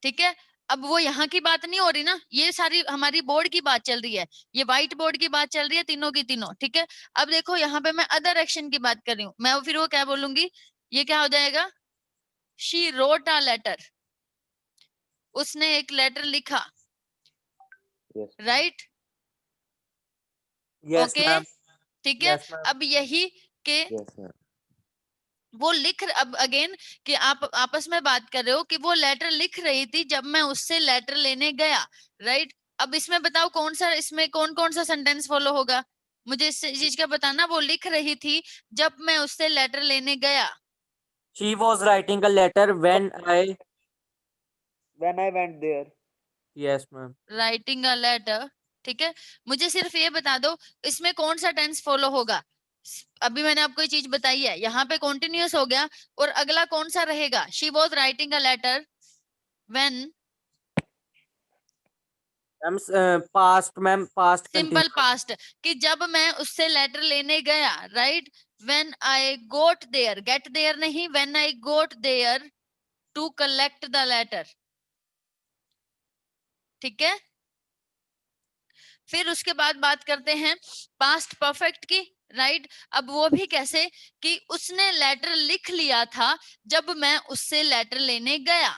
E: ठीक है, अब वो यहाँ की बात नहीं हो रही ना, ये सारी हमारी बोर्ड की बात चल रही है, ये व्हाइट बोर्ड की बात चल रही है, तीनों की तीनों। ठीक है, अब देखो यहाँ पे मैं अदर एक्शन की बात कर रही हूँ, मैं फिर वो क्या बोलूंगी, ये क्या हो जाएगा, शी रोट अ लेटर, उसने एक लेटर लिखा,
B: yes
E: right.
C: Yes
E: okay,
C: ma'am,
E: ठीक है,
C: यस मैम।
E: अब यही के
B: यस मैम
E: वो लिख, अब अगेन कि आप आपस में बात कर रहे हो कि वो लेटर लिख रही थी जब मैं उससे लेटर लेने गया, राइट। अब इसमें बताओ कौन सा, इसमें कौन कौन सा सेंटेंस फॉलो होगा, मुझे इस चीज का बताना। वो लिख रही थी जब मैं उससे लेटर लेने गया,
C: she was writing a letter when I,
F: When I went there.
C: Yes ma'am.
E: Writing a letter. ठीक है, मुझे सिर्फ ये बता दो इसमें कौन सा टेंस फॉलो होगा। अभी मैंने आपको ये चीज बताई है, यहाँ पे कॉन्टिन्यूस हो गया, और अगला कौन सा रहेगा, she was writing a letter when,
C: ma'am past, ma'am past
E: simple
C: continuous.
E: Past कि जब मैं उससे लेटर लेने गया, right. When I got there, get there नहीं, when I got there to collect the letter. ठीक है, फिर उसके बाद बात करते हैं पास्ट परफेक्ट की, राइट। अब वो भी कैसे कि उसने लेटर लिख लिया था जब मैं उससे लेटर लेने गया,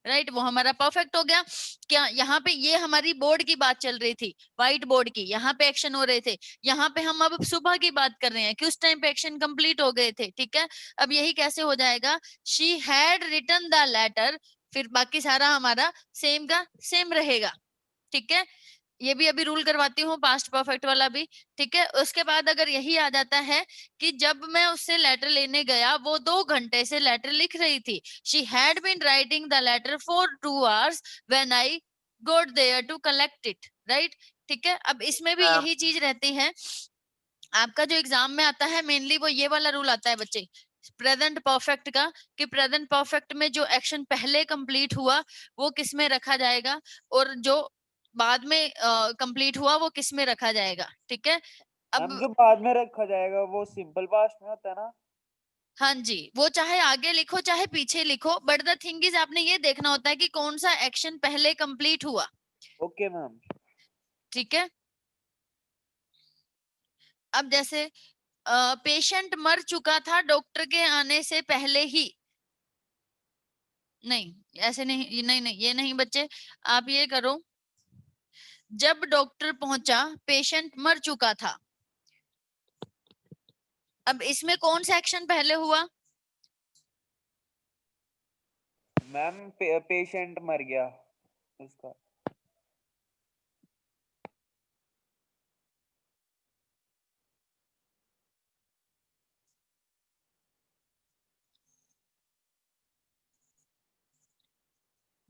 E: राइट, वो हमारा परफेक्ट हो गया। क्या यहाँ पे ये हमारी बोर्ड की बात चल रही थी, व्हाइट बोर्ड की, यहाँ पे एक्शन हो रहे थे। यहाँ पे हम अब सुबह की बात कर रहे हैं कि उस टाइम पे एक्शन कंप्लीट हो गए थे। ठीक है, अब यही कैसे हो जाएगा, she had written the letter, फिर बाकी सारा हमारा सेम का सेम रहेगा। ठीक है, ये भी अभी रूल करवाती हूँ, पास्ट परफेक्ट वाला भी। ठीक है, उसके बाद अगर यही आ जाता है कि जब मैं उससे लेटर लेने गया वो 2 घंटे से लेटर लिख रही थी, she had been writing the letter for 2 hours when I got there to collect it. Right, ठीक है, अब इसमें भी यही चीज रहती है। आपका जो एग्जाम में आता है मेनली वो ये वाला रूल आता है बच्चे, प्रेजेंट परफेक्ट का, कि प्रेजेंट परफेक्ट में जो एक्शन पहले कंप्लीट हुआ वो किस में रखा जाएगा, और जो बाद में कंप्लीट हुआ वो किस में रखा जाएगा। ठीक है,
F: मैम
E: अब
F: जो बाद में रखा जाएगा वो सिंपल पास्ट में होता है ना?
E: हाँ जी, वो चाहे आगे लिखो चाहे पीछे लिखो, बट द थिंग इज आपने ये देखना होता है कि कौन सा एक्शन पहले कंप्लीट हुआ।
F: Okay ma'am.
E: ठीक है, अब जैसे पेशेंट मर चुका था डॉक्टर के आने से पहले ही, नहीं ऐसे नहीं, नहीं नहीं ये नहीं बच्चे, आप ये करो, जब डॉक्टर पहुंचा पेशेंट मर चुका था। अब इसमें कौन सा एक्शन पहले हुआ?
F: मैम पेशेंट मर गया उसका।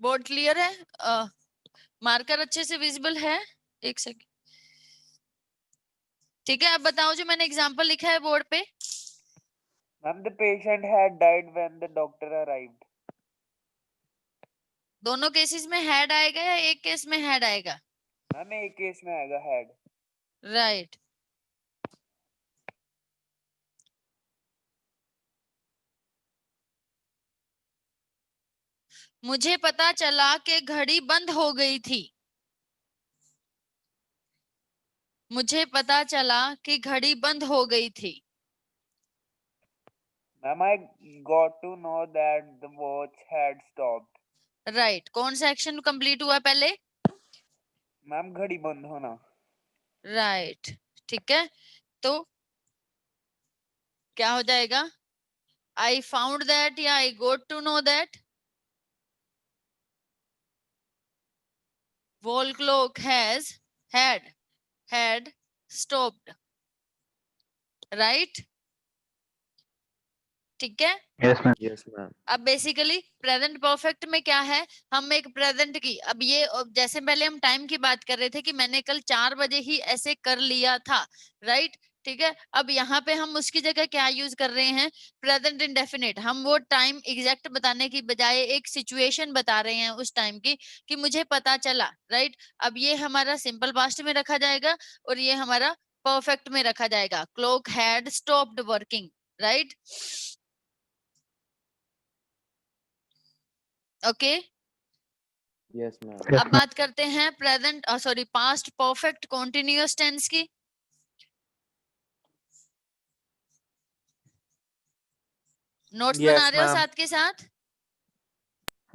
E: बोर्ड क्लियर है? मार्कर अच्छे से विजिबल है? एक सेकंड। ठीक है, अब बताओ जो मैंने एग्जांपल लिखा है बोर्ड पे।
F: Ma'am the patient had died when the doctor arrived.
E: दोनों केसेस में हैड आएगा या एक केस में हैड आएगा?
F: मैम एक केस में आएगा हैड।
E: राइट, मुझे पता चला कि घड़ी बंद हो गई थी। मुझे पता चला कि घड़ी बंद हो गई थी।
F: Ma'am I got to know that the watch had stopped.
E: Right, कौन सा एक्शन कंप्लीट हुआ पहले?
F: मैम घड़ी बंद होना।
E: राइट, ठीक है, तो क्या हो जाएगा, आई फाउंड दैट या I got to know that wall clock had stopped। Right, ठीक है।
B: Yes ma'am.
D: Yes ma'am.
E: अब बेसिकली प्रेजेंट परफेक्ट में क्या है, हम एक प्रेजेंट की, अब ये जैसे पहले हम टाइम की बात कर रहे थे कि मैंने कल 4 बजे ही ऐसे कर लिया था। राइट, ठीक है, अब यहाँ पे हम उसकी जगह क्या यूज कर रहे हैं, प्रेजेंट इंडेफिनिट। हम वो टाइम एग्जैक्ट बताने की बजाय एक सिचुएशन बता रहे हैं उस टाइम की, कि मुझे पता चला। राइट, अब ये हमारा सिंपल पास्ट में रखा जाएगा और ये हमारा परफेक्ट में रखा जाएगा, clock had stopped working. Right, okay.
B: Yes ma'am.
E: अब बात करते हैं present sorry past perfect continuous tense की। नोट्स बना रहे हो साथ के साथ?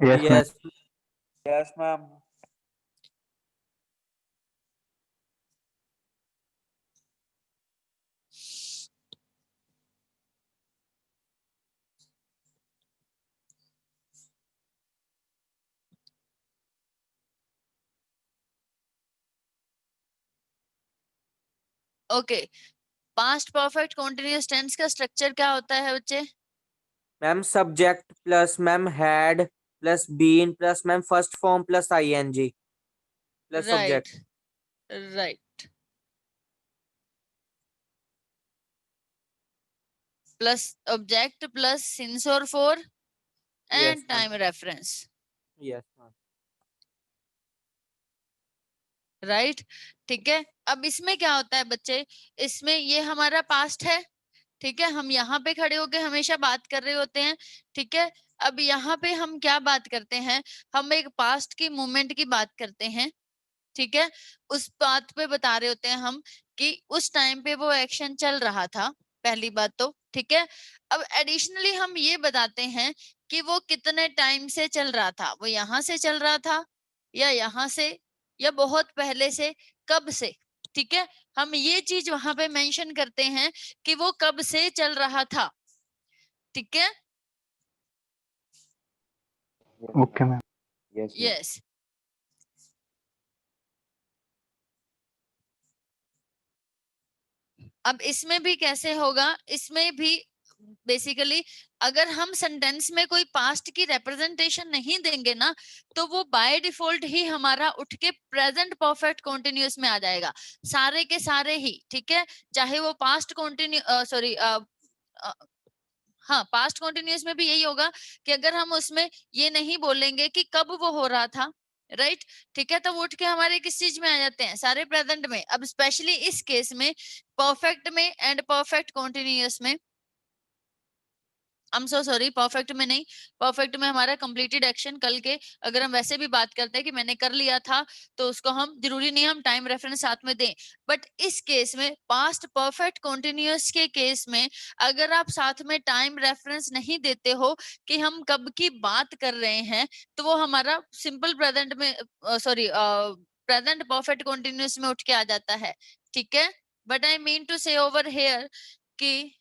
C: Yes
F: yes ma'am.
E: Okay, past perfect continuous tense का स्ट्रक्चर क्या होता है बच्चे?
C: Ma'am subject plus ma'am had plus been plus ma'am first form plus ING plus
E: right,
C: subject.
E: Right, plus object plus since और for and
C: yes
E: time reference.
C: Yes ma'am.
E: Right, ठीक है, अब इसमें क्या होता है बच्चे, इसमें ये हमारा पास्ट है। ठीक है, हम यहाँ पे खड़े होके हमेशा बात कर रहे होते हैं। ठीक है, अब यहाँ पे हम क्या बात करते हैं, हम एक पास्ट की मोमेंट की बात करते हैं। ठीक है, उस बात पे बता रहे होते हैं हम कि उस टाइम पे वो एक्शन चल रहा था, पहली बात तो। ठीक है, अब एडिशनली हम ये बताते हैं कि वो कितने टाइम से चल रहा था, वो यहाँ से चल रहा था या यहाँ से या बहुत पहले से, कब से। ठीक है, हम ये चीज वहां पे मेंशन करते हैं कि वो कब से चल रहा था। ठीक है,
G: okay ma'am.
B: Yes ma'am.
E: Yes. अब इसमें भी कैसे होगा, इसमें भी बेसिकली अगर हम सेंटेंस में कोई पास्ट की रिप्रेजेंटेशन नहीं देंगे ना, तो वो बाय डिफॉल्ट ही हमारा उठ के प्रेजेंट परफेक्ट कॉन्टिन्यूअस में आ जाएगा, सारे के सारे ही। ठीक है, चाहे वो पास्ट कॉन्टिन्यू सॉरी हाँ, पास्ट कॉन्टिन्यूअस में भी यही होगा कि अगर हम उसमें ये नहीं बोलेंगे कि कब वो हो रहा था, राइट। ठीक है, तो वो उठ के हमारे किस चीज में आ जाते हैं, सारे प्रेजेंट में। अब स्पेशली इस केस में परफेक्ट में एंड परफेक्ट कॉन्टिन्यूअस में, I am so sorry, perfect में नहीं, परफेक्ट में हमारा कंप्लीटेड एक्शन कल के अगर हम वैसे भी बात करते हैं कि मैंने कर लिया था, तो उसको हम जरूरी नहीं हम टाइम रेफरेंस साथ में दें। बट इस केस में पास्ट परफेक्ट कॉन्टिन्यूअस के केस में अगर आप साथ में टाइम रेफरेंस नहीं देते हो कि हम कब की बात कर रहे हैं, तो वो हमारा सिंपल प्रेजेंट में सॉरी प्रेजेंट परफेक्ट कॉन्टिन्यूअस में उठ के आ जाता है। ठीक है, but I mean to say over here कि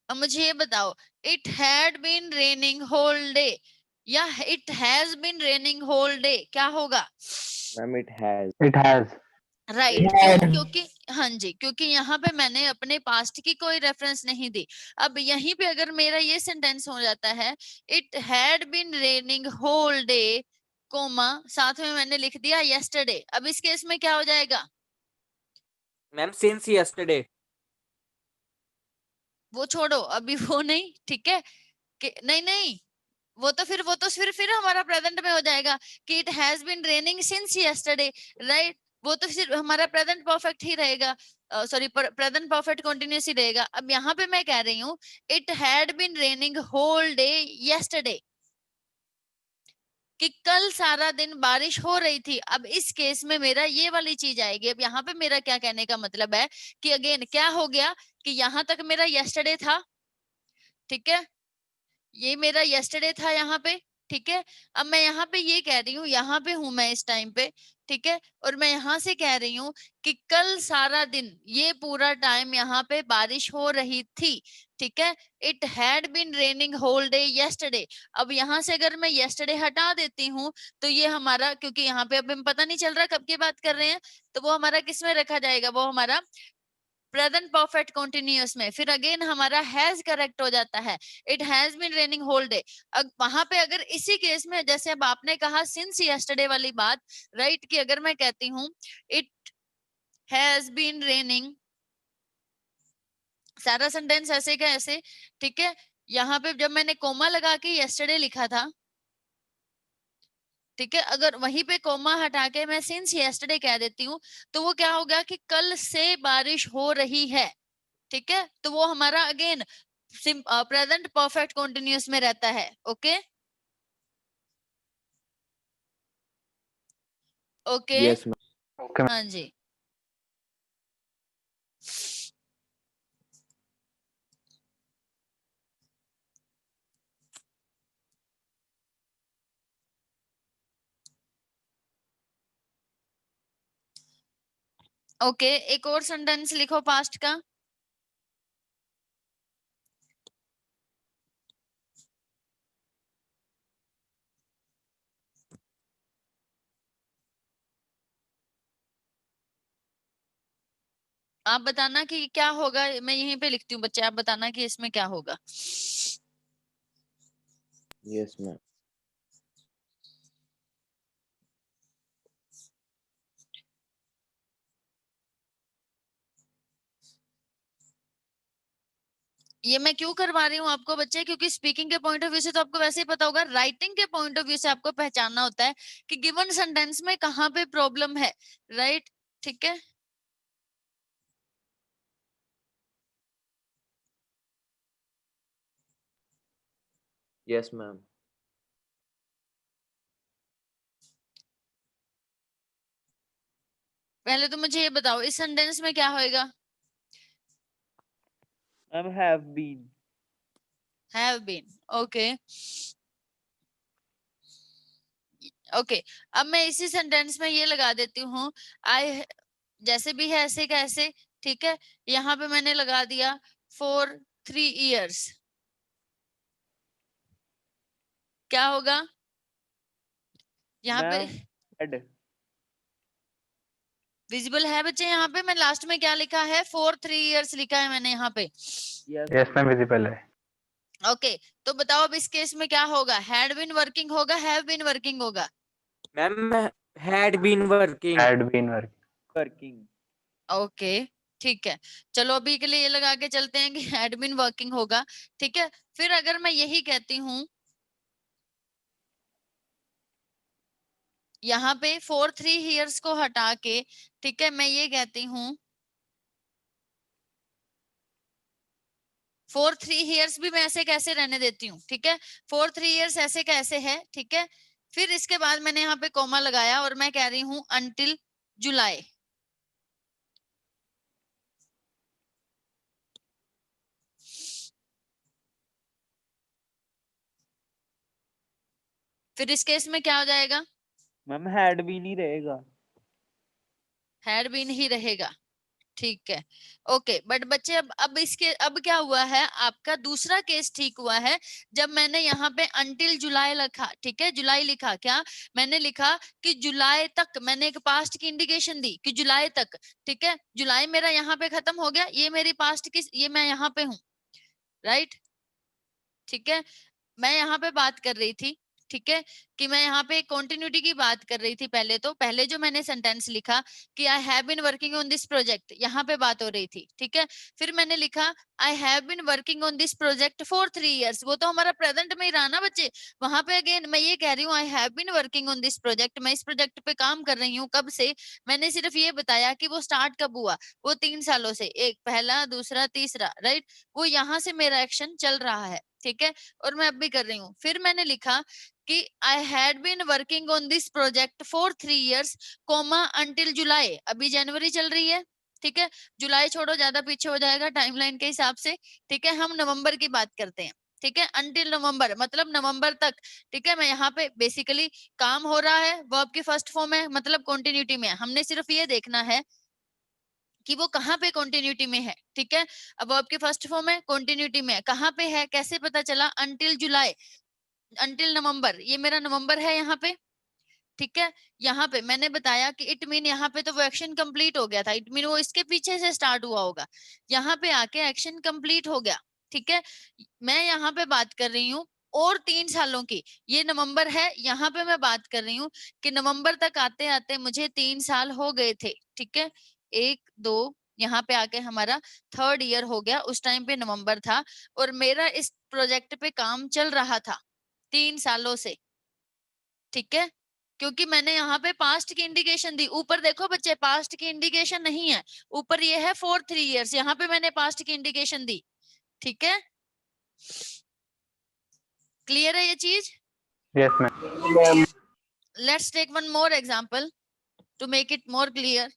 E: अब मुझे ये बताओ, it had been raining whole day या it has been raining whole day, क्या होगा?
B: Ma'am it has.
G: It has.
E: Right, क्यों?
G: had।
E: क्योंकि हाँ जी, क्योंकि यहाँ पे मैंने अपने पास्ट की कोई रेफरेंस नहीं दी। अब यहीं पे अगर मेरा ये सेंटेंस हो जाता है, it had been raining whole day comma, साथ में मैंने लिख दिया यस्टरडे, अब इस केस में क्या हो जाएगा?
C: Ma'am since yesterday.
E: वो छोड़ो, अभी वो नहीं, ठीक है, कि नहीं नहीं, वो तो फिर हमारा प्रेजेंट में हो जाएगा कि it has been raining since yesterday, right. वो तो फिर हमारा प्रेजेंट परफेक्ट ही रहेगा, सॉरी प्रेजेंट परफेक्ट कंटिन्यूअस ही रहेगा। अब यहाँ पे मैं कह रही हूँ it had been raining whole day yesterday, कि कल सारा दिन बारिश हो रही थी। अब इस केस में मेरा ये वाली चीज आएगी। अब यहाँ पे मेरा क्या कहने का मतलब है कि अगेन क्या हो गया कि यहाँ तक मेरा यस्टरडे था, ठीक है, ये मेरा यस्टरडे था यहाँ पे, ठीक है। अब मैं यहाँ पे ये कह रही हूँ, यहाँ पे हूं मैं इस टाइम पे, ठीक है, और मैं यहाँ से कह रही हूँ कि कल सारा दिन ये पूरा टाइम यहाँ पे बारिश हो रही थी, ठीक है। It had been raining whole day yesterday. अब यहाँ से अगर मैं यस्टरडे हटा देती हूँ, तो ये हमारा, क्योंकि यहाँ पे अब हमें पता नहीं चल रहा कब की बात कर रहे हैं, तो वो हमारा किस में रखा जाएगा, वो हमारा प्रेजेंट परफेक्ट कंटिन्यूअस में। फिर अगेन हमारा हैज करेक्ट हो जाता है, it has been raining whole day. अब वहां पे अगर इसी केस में जैसे अब आपने कहा सिंस यस्टरडे वाली बात, राइट, कि अगर मैं कहती हूँ इट हैज बीन रेनिंग, सारा सेंटेंस ऐसे का ऐसे, ठीक है। यहाँ पे जब मैंने कोमा लगा के यस्टरडे लिखा था, ठीक है, अगर वहीं पे कोमा हटा के मैं सिंस यस्टरडे कह देती हूँ, तो वो क्या होगा कि कल से बारिश हो रही है, ठीक है। तो वो हमारा अगेन प्रेजेंट परफेक्ट कंटिन्यूअस में रहता है। Okay okay,
B: yes ma'am.
G: Okay ma'am.
E: हाँ जी। ओके, एक और सेंटेंस लिखो पास्ट का। आप बताना कि क्या होगा, मैं यहीं पे लिखती हूँ बच्चे, आप बताना कि इसमें क्या होगा।
B: Yes ma'am.
E: ये मैं क्यों करवा रही हूँ आपको बच्चे, क्योंकि स्पीकिंग के पॉइंट ऑफ व्यू से तो आपको वैसे ही पता होगा, राइटिंग के पॉइंट ऑफ व्यू से आपको पहचानना होता है कि गिवन सेंटेंस में कहाँ पे प्रॉब्लम है, राइट। ठीक है,
B: यस मैम।
E: पहले तो मुझे ये बताओ इस सेंटेंस में क्या होएगा?
F: Ma'am have been.
E: Have been, okay okay. अब मैं इसी सेंटेंस में ये लगा देती हूँ, आई, जैसे भी है ऐसे का ऐसे, ठीक है। यहाँ पे मैंने लगा दिया फॉर 3 years, क्या होगा यहाँ पे?
F: Ma'am had.
E: विजिबल है बच्चे? यहाँ पे मैं लास्ट में क्या लिखा है? फॉर 3 years लिखा है मैंने यहाँ पे।
F: यस
G: यस मैम विजिबल है।
E: ओके तो बताओ अब इस केस में क्या होगा? हैड बीन वर्किंग होगा, हैव बीन वर्किंग होगा?
C: Ma'am had been working.
G: Had been work.
F: Working.
E: Okay ठीक है, चलो अभी के लिए ये लगा के चलते हैं कि हैड बीन वर्किंग होगा, ठीक है। फिर अगर मैं यही कहती हूँ यहाँ पे फॉर 3 years को हटा के, ठीक है, मैं ये कहती हूँ फॉर 3 years भी मैं ऐसे कैसे रहने देती हूँ, ठीक है। फॉर 3 years ऐसे कैसे है, ठीक है। फिर इसके बाद मैंने यहाँ पे कोमा लगाया और मैं कह रही हूँ अंटिल जुलाई। फिर इस केस में क्या हो जाएगा?
F: मैम हैड बीन ही रहेगा।
E: हैड बीन ही रहेगा, ठीक है ओके। बट बच्चे अब इसके अब क्या हुआ है, आपका दूसरा केस ठीक हुआ है जब मैंने यहाँ पे अंटिल जुलाई लिखा, ठीक है। जुलाई लिखा, क्या मैंने लिखा कि जुलाई तक, मैंने एक पास्ट की इंडिकेशन दी कि जुलाई तक, ठीक है। जुलाई मेरा यहाँ पे खत्म हो गया, ये मेरी पास्ट की, ये मैं यहाँ पे हूँ, राइट, ठीक है। मैं यहाँ पे बात कर रही थी, ठीक है, कि मैं यहाँ पे कंटिन्यूटी की बात कर रही थी। पहले जो मैंने सेंटेंस लिखा कि I have been working on this project, यहाँ पे बात हो रही थी, ठीक है। फिर मैंने लिखा I have been working on this project for 3 years, वो तो हमारा प्रेजेंट में ही रहा ना बच्चे। वहां पे अगेन मैं ये कह रही हूँ I have been working on this project, मैं इस प्रोजेक्ट पे काम कर रही हूँ, कब से? मैंने सिर्फ ये बताया कि वो स्टार्ट कब हुआ, वो 3 सालों से, एक पहला दूसरा तीसरा, राइट। वो यहाँ से मेरा एक्शन चल रहा है, ठीक है, और मैं अब भी कर रही हूँ। फिर मैंने लिखा कि I had been working on this project for 3 years comma until July, अभी जनवरी चल रही है, ठीक है। जुलाई छोड़ो, ज्यादा पीछे हो जाएगा टाइमलाइन के हिसाब से, ठीक है। हम नवंबर की बात करते हैं, ठीक है, अंटिल नवंबर मतलब नवंबर तक, ठीक है। मैं यहाँ पे बेसिकली काम हो रहा है, वर्ब की फर्स्ट फॉर्म है, मतलब कंटिन्यूटी में है। हमने सिर्फ ये देखना है कि वो कहाँ पे कंटिन्यूटी में है, ठीक है। अब वर्ब की फर्स्ट फॉर्म है, कंटिन्यूटी में है, कहाँ पे है, कैसे पता चला? अंटिल जुलाई, अंटिल नवंबर, ये मेरा नवंबर है यहाँ पे, ठीक है। यहाँ पे मैंने बताया कि इट मीन, यहाँ पे तो वो एक्शन कंप्लीट हो गया था, इट मीन वो इसके पीछे से स्टार्ट हुआ होगा, यहाँ पे आके एक्शन कंप्लीट हो गया, ठीक है। मैं यहाँ पे बात कर रही हूँ और 3 सालों की, ये नवंबर है, यहाँ पे मैं बात कर रही हूँ कि नवंबर तक आते आते मुझे 3 साल हो गए थे, ठीक है। 1 2, यहाँ पे आके हमारा 3rd ईयर हो गया, उस टाइम पे नवंबर था और मेरा इस प्रोजेक्ट पे काम चल रहा था 3 सालों से, ठीक है। क्योंकि मैंने यहाँ पे पास्ट की इंडिकेशन दी, ऊपर देखो बच्चे पास्ट की इंडिकेशन नहीं है, ऊपर ये है फॉर 3 years, यहाँ पे मैंने पास्ट की इंडिकेशन दी, ठीक है। क्लियर है ये चीज?
G: Yes ma'am.
E: Let's take one more example to make it more clear.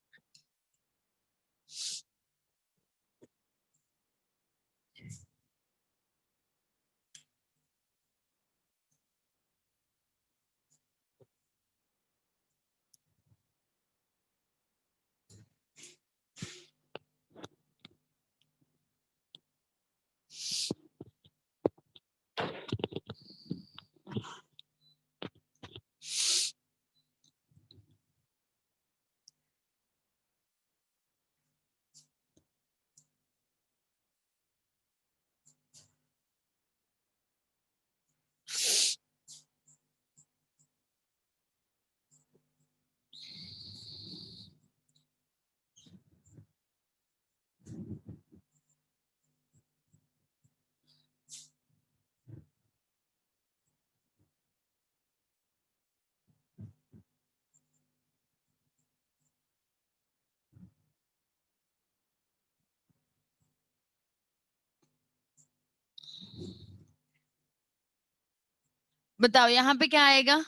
E: बताओ यहाँ पे क्या आएगा?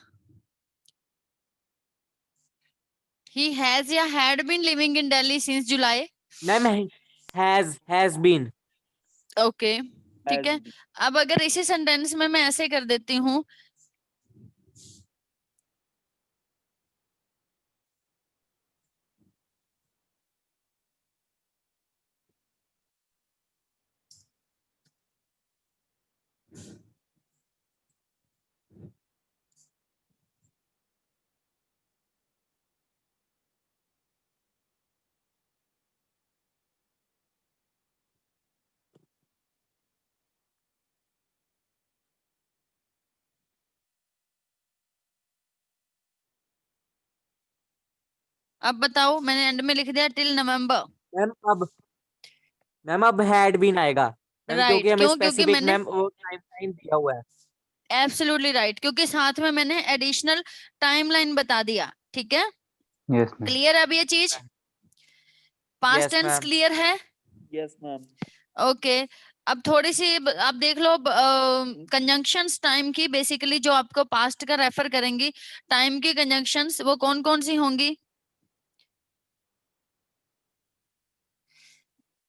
E: He has या had been living in Delhi since July.
C: Ma'am has been.
E: Okay ठीक
F: has
E: है।
F: been.
E: अब अगर इसी सेंटेंस में मैं ऐसे कर देती हूँ, अब बताओ, मैंने एंड में लिख दिया टिल नवंबर।
C: मैम अब हैड बीन आएगा मैम, क्योंकि
E: राइट,
C: हमें
E: क्यों? क्योंकि
C: स्पेसिफिक
E: मैंने
C: मैम वो टाइम दिया हुआ है।
E: एब्सोल्युटली राइट, क्योंकि साथ में मैंने एडिशनल टाइमलाइन बता दिया। ठीक है,
G: यस मैम।
E: क्लियर है अब ये चीज? Past
C: yes
E: tense
C: ma'am.
E: Clear है?
F: Yes, ma'am.
E: ओके। अब थोड़ी सी आप देख लो कंजंक्शंस टाइम की, बेसिकली जो आपको पास्ट का रेफर करेंगी टाइम की कंजंक्शंस, वो कौन कौन सी होंगी?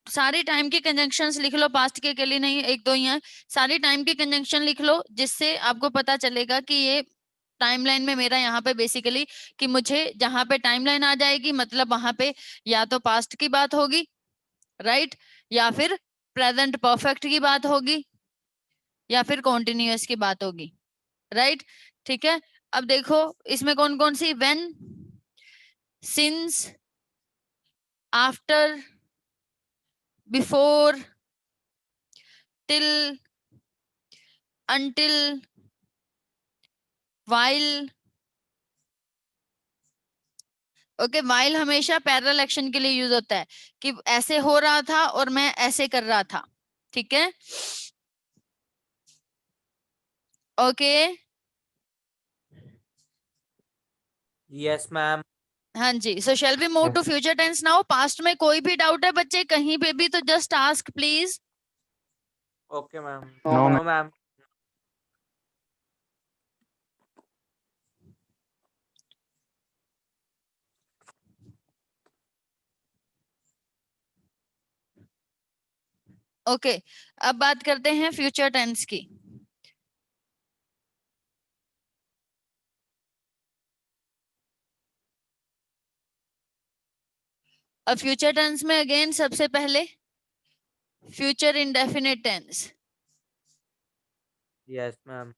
E: सारी टाइम की कंजंक्शंस लिख लो, पास्ट के लिए नहीं, एक दो ही हैं। सारी टाइम की कंजंक्शन लिख लो, जिससे आपको पता चलेगा कि ये टाइमलाइन में मेरा यहाँ पे बेसिकली कि मुझे जहां पे टाइमलाइन आ जाएगी मतलब वहां पे या तो पास्ट की बात होगी, राइट, या फिर प्रेजेंट परफेक्ट की बात होगी, या फिर कॉन्टिन्यूअस की बात होगी, राइट। ठीक है, अब देखो इसमें कौन कौन सी, when, since, after, before, till, until, while। Okay, while हमेशा पैरेलल एक्शन के लिए यूज होता है कि ऐसे हो रहा था और मैं ऐसे कर रहा था। ठीक है, ओके।
C: Yes ma'am.
E: हाँ जी, so shall we move to future tense now? Past में कोई भी डाउट है बच्चे कहीं पे भी तो just ask please.
C: Okay ma'am.
G: No
C: no ma'am.
E: Okay, अब बात करते हैं फ्यूचर टेंस की। अब फ्यूचर टेंस में अगेन सबसे पहले future indefinite tense.
C: Yes ma'am.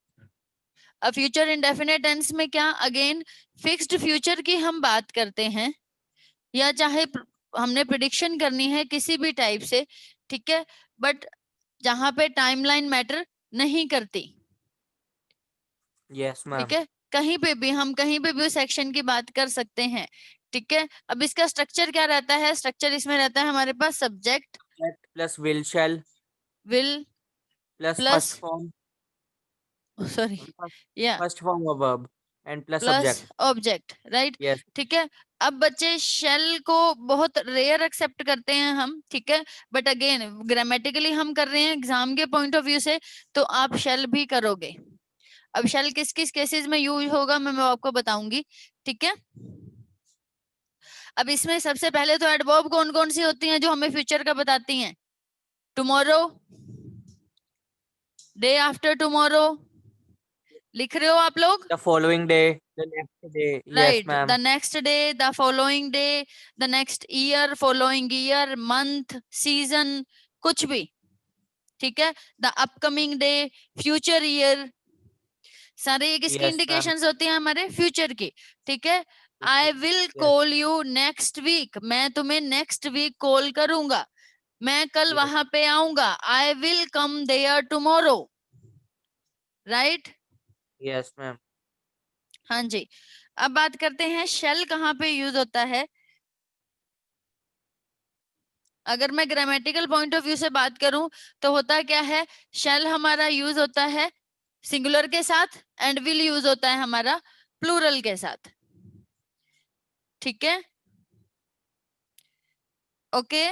E: अब फ्यूचर इंडेफिनिट टेंस में क्या, अगेन फिक्स्ड फ्यूचर की हम बात करते हैं, या चाहे हमने प्रिडिक्शन करनी है किसी भी टाइप से, ठीक है, बट जहां पे टाइमलाइन मैटर नहीं करती।
C: Yes ma'am.
E: ठीक है, कहीं पे भी हम कहीं पे भी उस सेक्शन की बात कर सकते हैं। ठीक है, अब इसका स्ट्रक्चर क्या रहता है? स्ट्रक्चर इसमें रहता है हमारे पास subject
C: plus will shall
E: will
C: plus
E: plus,
C: first form
E: sorry, या
C: first form verb and plus
E: plus
C: subject.
E: Object, right.
C: Yes.
E: ठीक है, अब बच्चे शेल को बहुत रेयर एक्सेप्ट करते हैं हम, ठीक है, बट अगेन ग्रामेटिकली हम कर रहे हैं एग्जाम के पॉइंट ऑफ व्यू से, तो आप शेल भी करोगे। अब शेल किस किस केसेस में यूज होगा मैं आपको बताऊंगी। ठीक है, अब इसमें सबसे पहले तो एडवर्ब कौन कौन सी होती हैं जो हमें फ्यूचर का बताती हैं? टुमारो, डे आफ्टर टुमारो, लिख रहे हो आप लोग?
C: The following day, the next day. Yes
E: right, the
C: ma'am.
E: Next day, the following day, the next year, following year, month, season, कुछ भी। ठीक है, the upcoming day, future year, सारे ये किसकी
C: यस मैम।
E: इंडिकेशंस होती हैं? हमारे फ्यूचर की। ठीक है, I will call you next week, मैं तुम्हें नेक्स्ट वीक कॉल करूंगा, मैं कल
C: Yes.
E: वहां पे आऊंगा, I will come there tomorrow, right.
C: Yes ma'am.
E: हाँ जी, अब बात करते हैं शेल कहाँ पे यूज होता है। अगर मैं ग्रामेटिकल पॉइंट ऑफ व्यू से बात करूं तो होता क्या है, शेल हमारा यूज होता है सिंगुलर के साथ, एंड विल यूज होता है हमारा प्लूरल के साथ। ठीक है, ओके।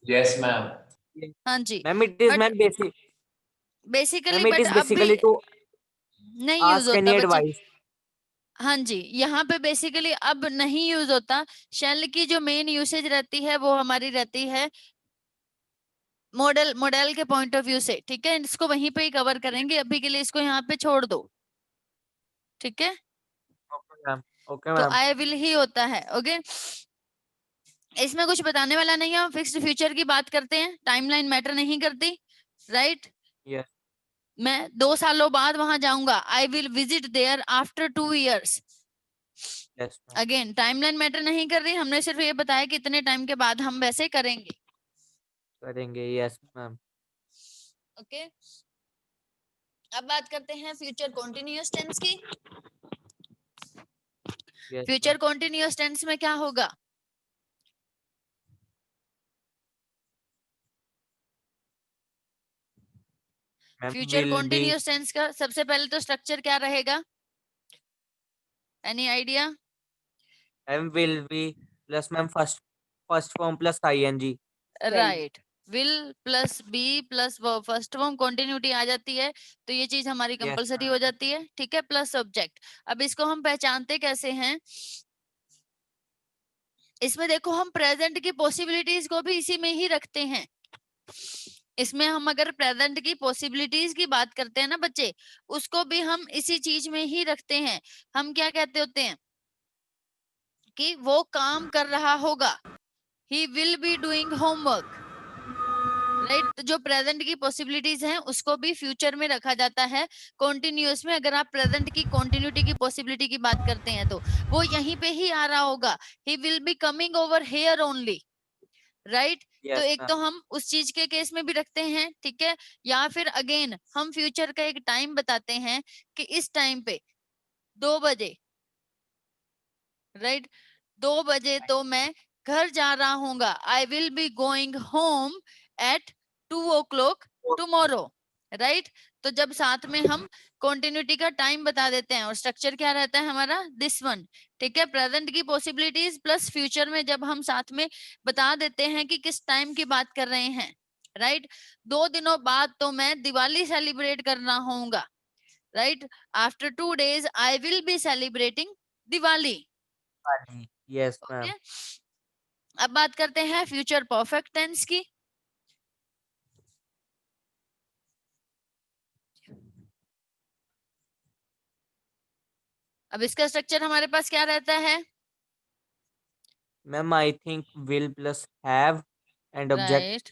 H: Yes, ma'am.
E: हाँ जी,
C: ma'am it is
E: but
C: ma'am basic
E: basically,
C: ma'am it
E: but
C: is
E: अब भी
C: बेसिकली टू
E: नहीं यूज
C: आस्क एनी
E: होता बच्चे।
C: एडवाइस।
E: हाँ जी, यहाँ पे बेसिकली अब नहीं यूज होता। शेल की जो मेन यूसेज रहती है वो हमारी रहती है मॉडल के पॉइंट ऑफ व्यू से, ठीक है। इसको वहीं पे ही कवर करेंगे, अभी के लिए इसको यहाँ पे छोड़ दो, ठीक है।
C: ओके मैम, ओके
E: तो
C: मैम।
E: आई विल ही होता है, ओके। इसमें कुछ बताने वाला नहीं है, हम फिक्स्ड फ्यूचर की बात करते हैं, टाइमलाइन मैटर नहीं करती, राइट।
C: यस
E: मैं 2 सालों बाद वहां जाऊंगा, I will visit there after 2 years।
C: Yes ma'am,
E: again timeline matter नहीं कर रही, हमने सिर्फ ये बताया कि इतने टाइम के बाद हम वैसे करेंगे,
C: करेंगे। Yes ma'am,
E: okay. अब बात करते हैं फ्यूचर कॉन्टिन्यूअस टेंस की।
C: Yes
E: future
C: ma'am.
E: Continuous tense में क्या होगा?
C: Ma'am
E: future
C: will be,
E: continuous tense का सबसे पहले तो स्ट्रक्चर क्या रहेगा? Any idea?
C: Ma'am will be plus ma'am first first form plus ING.
E: Right, will plus be plus first form continuity आ जाती है, तो ये चीज हमारी
C: यस
E: कंपलसरी
C: मैम,
E: हो जाती है, ठीक है, प्लस सब्जेक्ट। अब इसको हम पहचानते कैसे हैं? इसमें देखो हम प्रेजेंट की पॉसिबिलिटीज को भी इसी में ही रखते हैं। इसमें हम अगर प्रेजेंट की पॉसिबिलिटीज की बात करते हैं ना बच्चे, उसको भी हम इसी चीज में ही रखते हैं। हम क्या कहते होते हैं कि वो काम कर रहा होगा, he will be doing homework, right. तो जो प्रेजेंट की पॉसिबिलिटीज हैं उसको भी फ्यूचर में रखा जाता है कॉन्टिन्यूअस में। अगर आप प्रेजेंट की कॉन्टिन्यूटी की पॉसिबिलिटी की बात करते हैं तो वो यहीं पे ही आ रहा होगा, he will be coming over here only, right. तो
C: यस
E: एक
C: मैम,
E: तो हम उस चीज के केस में भी रखते हैं, ठीक है। या फिर अगेन हम फ्यूचर का एक टाइम बताते हैं कि इस टाइम पे 2 बजे, राइट, 2 बजे तो मैं घर जा रहा हूँगा, I will be going home at 2 o'clock tomorrow, right. तो जब साथ में हम कॉन्टिन्यूटी का टाइम बता देते हैं, और स्ट्रक्चर क्या रहता है हमारा, दिस वन, ठीक है। प्रेजेंट की पॉसिबिलिटीज प्लस फ्यूचर में जब हम साथ में बता देते हैं कि किस टाइम की बात कर रहे हैं, राइट। 2 दिनों बाद तो मैं दिवाली सेलिब्रेट करना होऊंगा, right. After 2 days I will be celebrating Diwali,
C: yes
E: okay.
C: Ma'am.
E: अब बात करते हैं फ्यूचर परफेक्ट टेंस की। अब इसका स्ट्रक्चर हमारे पास क्या रहता है?
C: Ma'am I think will plus have and object.
E: Right,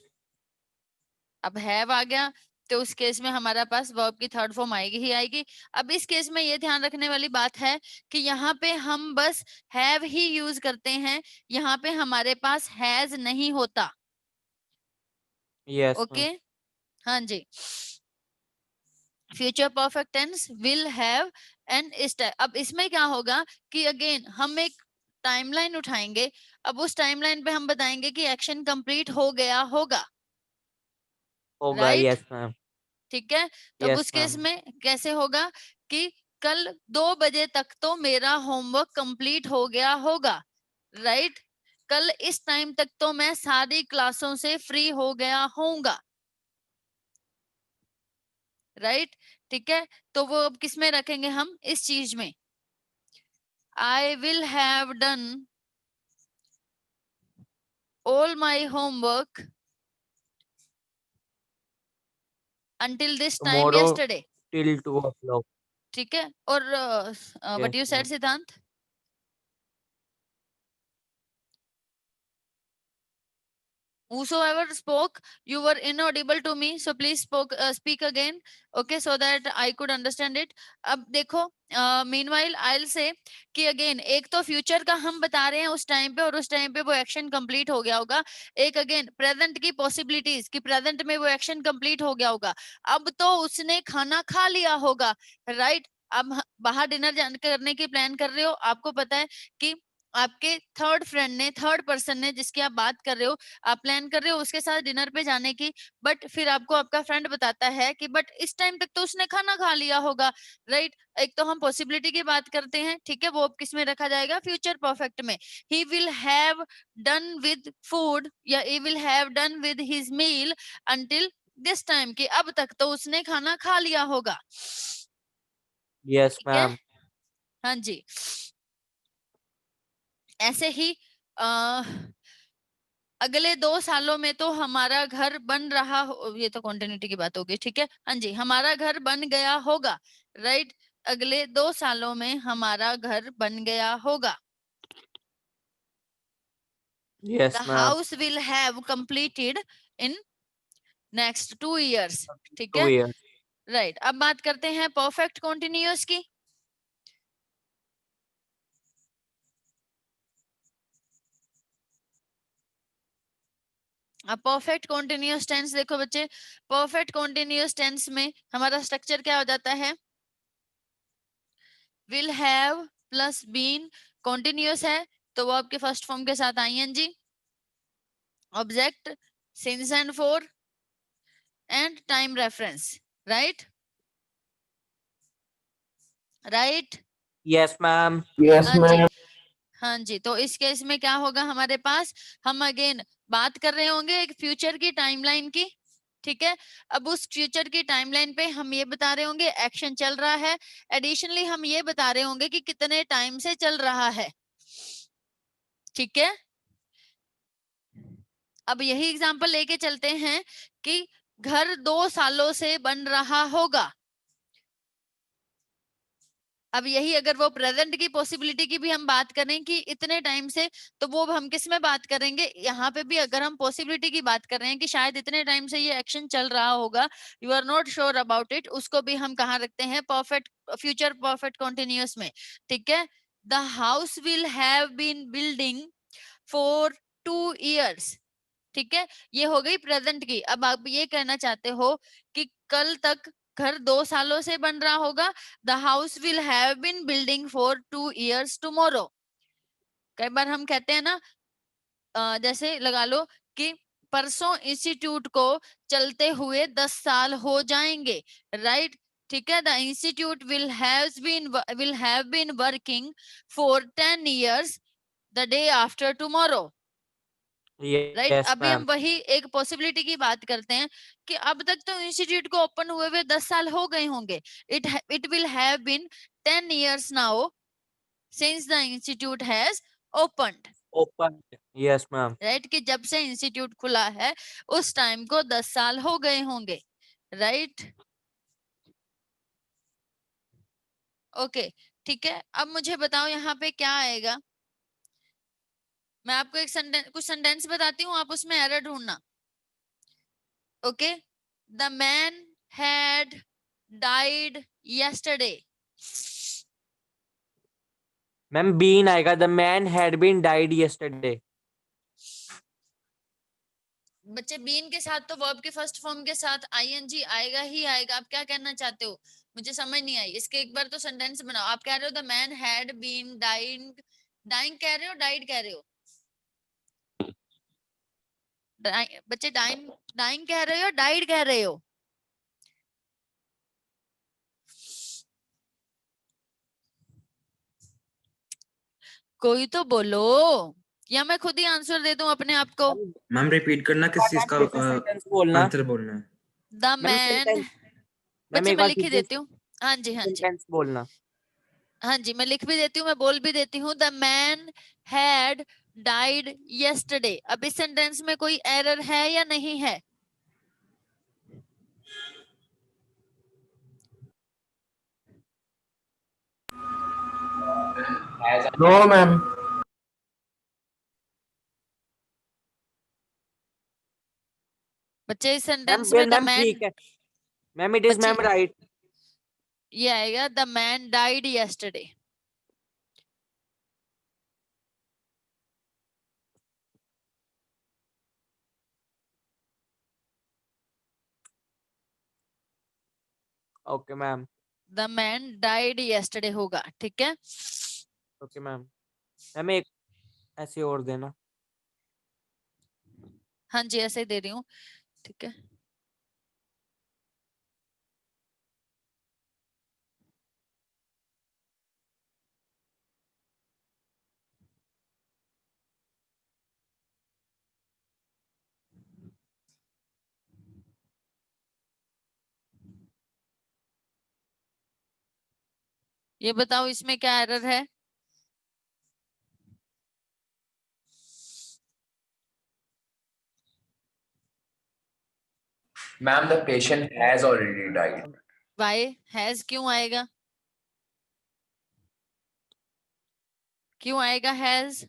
E: अब हैव आ गया तो उस केस में हमारा पास वर्ब की थर्ड फॉर्म आएगी ही आएगी। अब इस केस में ये ध्यान रखने वाली बात है कि यहाँ पे हम बस हैव ही यूज करते हैं, यहाँ पे हमारे पास हैज नहीं होता,
C: यस
E: ओके।
C: मैम,
E: हाँ जी, future perfect tense will have and इस टाइप। अब इसमें क्या होगा कि अगेन हम एक टाइमलाइन उठाएंगे, अब उस टाइमलाइन पे हम बताएंगे कि एक्शन कंप्लीट हो गया होगा,
C: होगा।
E: राइट,
C: यस मैम,
E: ठीक है। तो अब
C: यस
E: उस केस
C: मैम,
E: में कैसे होगा कि कल 2 बजे तक तो मेरा होमवर्क कंप्लीट हो गया होगा, राइट। कल इस टाइम तक तो मैं सारी क्लासों से फ्री हो गया होऊंगा, राइट, ठीक है। तो वो अब किस में रखेंगे हम, इस चीज में, I will have done all my homework until this time
C: tomorrow
E: yesterday,
C: till 2 o'clock।
E: ठीक है। और
C: yes
E: what you
C: ma'am,
E: said सिद्धांत? Whosoever spoke, you were inaudible to me, so please speak again, okay, so that I could understand it. अब देखो, meanwhile I'll say कि again एक तो future का हम बता रहे हैं उस टाइम पे, और उस टाइम पे वो एक्शन कंप्लीट हो गया होगा। एक अगेन प्रेजेंट की पॉसिबिलिटीज कि प्रेजेंट में वो एक्शन कंप्लीट हो गया होगा, अब तो उसने खाना खा लिया होगा, राइट। अब बाहर डिनर करने की प्लान कर रहे हो, आपको पता है कि आपके थर्ड फ्रेंड ने, थर्ड पर्सन ने जिसकी आप बात कर रहे हो, आप प्लान कर रहे हो उसके साथ डिनर पे जाने की, बट फिर आपको आपका फ्रेंड बताता है कि बट इस टाइम तक तो उसने खाना खा लिया होगा, राइट। एक तो हम पॉसिबिलिटी की बात करते हैं, ठीक है, वो अब किस में रखा जाएगा, फ्यूचर परफेक्ट में। He will have done with food या he will have done with his meal until this time कि अब तक तो उसने खाना खा लिया होगा।
C: यस
E: ठीक है,
C: मैम।
E: हाँ जी। ऐसे ही अगले 2 सालों में तो हमारा घर बन रहा हो, ये तो कॉन्टिन्यूटी की बात होगी। ठीक है, हाँ जी, हमारा घर बन गया होगा, राइट। अगले 2 सालों में हमारा घर बन गया होगा।
C: Yes
E: The
C: ma'am.
E: house will have completed in next 2 years। ठीक
C: 2
E: है,
C: years।
E: राइट। अब बात करते हैं परफेक्ट कॉन्टिन्यूअस की। अब परफेक्ट कॉन्टिन्यूअस टेंस देखो बच्चे, परफेक्ट कॉन्टिन्यूअस टेंस में हमारा स्ट्रक्चर क्या हो जाता है? Will have plus been, continuous है तो वो आपके फर्स्ट फॉर्म के साथ ING, object, since and for and time reference, right right.
C: Yes ma'am.
E: हाँ जी, हाँ जी। तो इस केस में क्या होगा हमारे पास? हम अगेन बात कर रहे होंगे एक फ्यूचर की टाइमलाइन की। ठीक है, अब उस फ्यूचर की टाइमलाइन पे हम ये बता रहे होंगे एक्शन चल रहा है, एडिशनली हम ये बता रहे होंगे कि कितने टाइम से चल रहा है। ठीक है, अब यही एग्जांपल लेके चलते हैं कि घर 2 सालों से बन रहा होगा। अब यही अगर वो प्रेजेंट की पॉसिबिलिटी की भी हम बात करें कि इतने टाइम से, तो वो हम किस में बात करेंगे? यहाँ पे भी अगर हम पॉसिबिलिटी की बात कर रहे हैं कि शायद इतने टाइम से ये एक्शन चल रहा होगा, you are not sure about it, उसको भी हम कहाँ रखते हैं? परफेक्ट फ्यूचर परफेक्ट कॉन्टिन्यूअस में। ठीक है, the house will have been building for 2 years। ठीक है, ये हो गई प्रेजेंट की। अब आप ये कहना चाहते हो कि कल तक घर 2 सालों से बन रहा होगा, the house will have been building for 2 years tomorrow. कई बार हम कहते हैं ना, जैसे लगा लो कि परसों इंस्टीट्यूट को चलते हुए 10 साल हो जाएंगे, राइट। ठीक है, the institute will have been working for 10 years the day after tomorrow, right.
C: Yes
E: अभी
C: मैम।
E: हम वही एक पॉसिबिलिटी की बात करते हैं कि अब तक तो इंस्टीट्यूट को ओपन हुए हुए 10 साल हो गए होंगे। It will have been 10 years now since the institute has opened,
C: open. Yes ma'am.
E: Right, कि जब से इंस्टीट्यूट खुला है उस टाइम को 10 साल हो गए होंगे, राइट। ओके, ठीक है, अब मुझे बताओ यहाँ पे क्या आएगा। मैं आपको एक सेंटेंस, कुछ सेंटेंस बताती हूँ, आप उसमें एरर ढूंढना। Okay, the man had died yesterday।
C: Ma'am been आएगा, the man had been died yesterday.
E: बच्चे बीन के साथ तो वर्ब के फर्स्ट फॉर्म के साथ आईएनजी आएगा ही आएगा। आप क्या कहना चाहते हो? मुझे समझ नहीं आई। इसके एक बार तो सेंटेंस बनाओ। आप कह रहे हो the man had been dying, dying कह रहे हो, डाइड कह रहे हो? बच्चे डाइंग, डाइंग कह रहे हो, डाइड कह रहे हो? कोई तो बोलो, या मैं खुद ही आंसर दे दूं अपने आप को?
H: मैम रिपीट करना किस चीज का
C: सेंटेंस बोलना।
H: आंसर बोलना है।
E: The
C: ma'am
E: man,
C: sentence, ma'am
E: बच्चे
C: एक
E: मैं
C: बार
E: लिख
C: फिर
E: ही
C: से
E: देती हूँ। हाँ जी, हाँ जी,
C: सेंटेंस बोलना।
E: हाँ जी, मैं लिख भी देती हूँ, मैं बोल भी देती हूँ। The man had died yesterday। अब इस सेंटेंस में कोई एरर है या नहीं है?
G: No ma'am.
E: बच्चे इस
C: मैम
E: सेंटेंस में
C: वेल
E: द
C: मैम
E: मैन,
C: ठीक है मैम, इट इज
E: बच्चे
C: मैम राइट।
E: ये आएगा the man died yesterday।
C: Okay ma'am.
E: The man died yesterday होगा, ठीक है।
C: Okay ma'am. मैम एक ऐसे और देना।
E: हाँ जी, ऐसे ही दे रही हूँ, ठीक है। ये बताओ इसमें क्या एरर है?
D: Ma'am the patient has already died.
E: Why has क्यों आएगा? क्यों आएगा हैज?